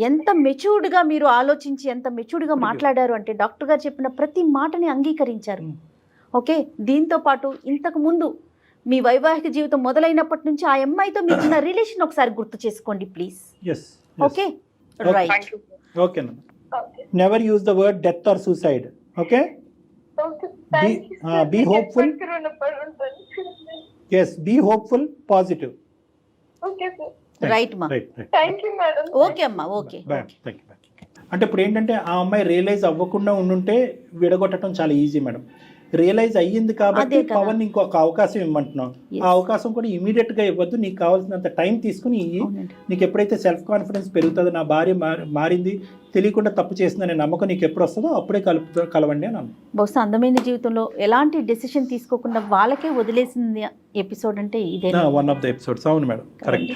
ఎంత మెచ్యూర్డ్ గా మీరు ఆలోచించి ఎంత మెచ్యూర్డ్ గా మాట్లాడారు అంటే, డాక్టర్ గారు చెప్పిన ప్రతి మాటని అంగీకరించారు. ఓకే, దీంతో పాటు ఇంతకు ముందు మీ వైవాహిక జీవితం మొదలైనప్పటి నుంచి ఆ అమ్మాయితో మీకున్న రిలేషన్ ఒకసారి గుర్తు చేసుకోండి please. Okay right. Okay, never use the word death or suicide. Okay, be hopeful. Yes, be hopeful, positive. Okay sir. Right మా. Thank you madam. ఓకే అమ్మా, ఓకే. అంటే ఇప్పుడు ఏంటంటే ఆ అమ్మాయి రియలైజ్ అవ్వకుండా ఉండుంటే విడగొట్టడం చాలా ఈజీ మేడం. రియలైజ్ అయ్యింది కాబట్టి పవన్ ఇంకొక అవకాశం ఇవ్వమంటున్నాం. ఆ అవకాశం కూడా ఇమీడియట్ గా ఇవ్వద్దు, నీకు కావాల్సినంత టైం తీసుకుని నీకు ఎప్పుడైతే సెల్ఫ్ కాన్ఫిడెన్స్ పెరుగుతుందో, నా భార్య మారింది, తెలియకుండా తప్పు చేసిందనే నమ్మకం నీకు ఎప్పుడు వస్తుందో అప్పుడే కలవండి అని అన్నాను. బహుశా అందమైన జీవితంలో ఎలాంటి డెసిషన్ తీసుకోకుండా వాళ్ళకే వదిలేసింది ఎపిసోడ్ అంటే ఇదే వన్ ఆఫ్ ద ఎపిసోడ్స్. అవును మేడం, కరెక్ట్.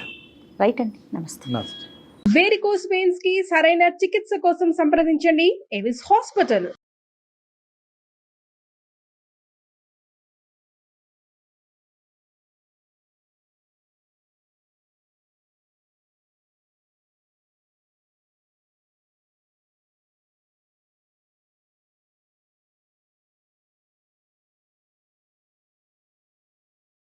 రైట్ అండి, నమస్తే. వేరికోస్ వెయిన్స్ కి సరైన చికిత్స కోసం సంప్రదించండి ఎవిస్ హాస్పిటల్.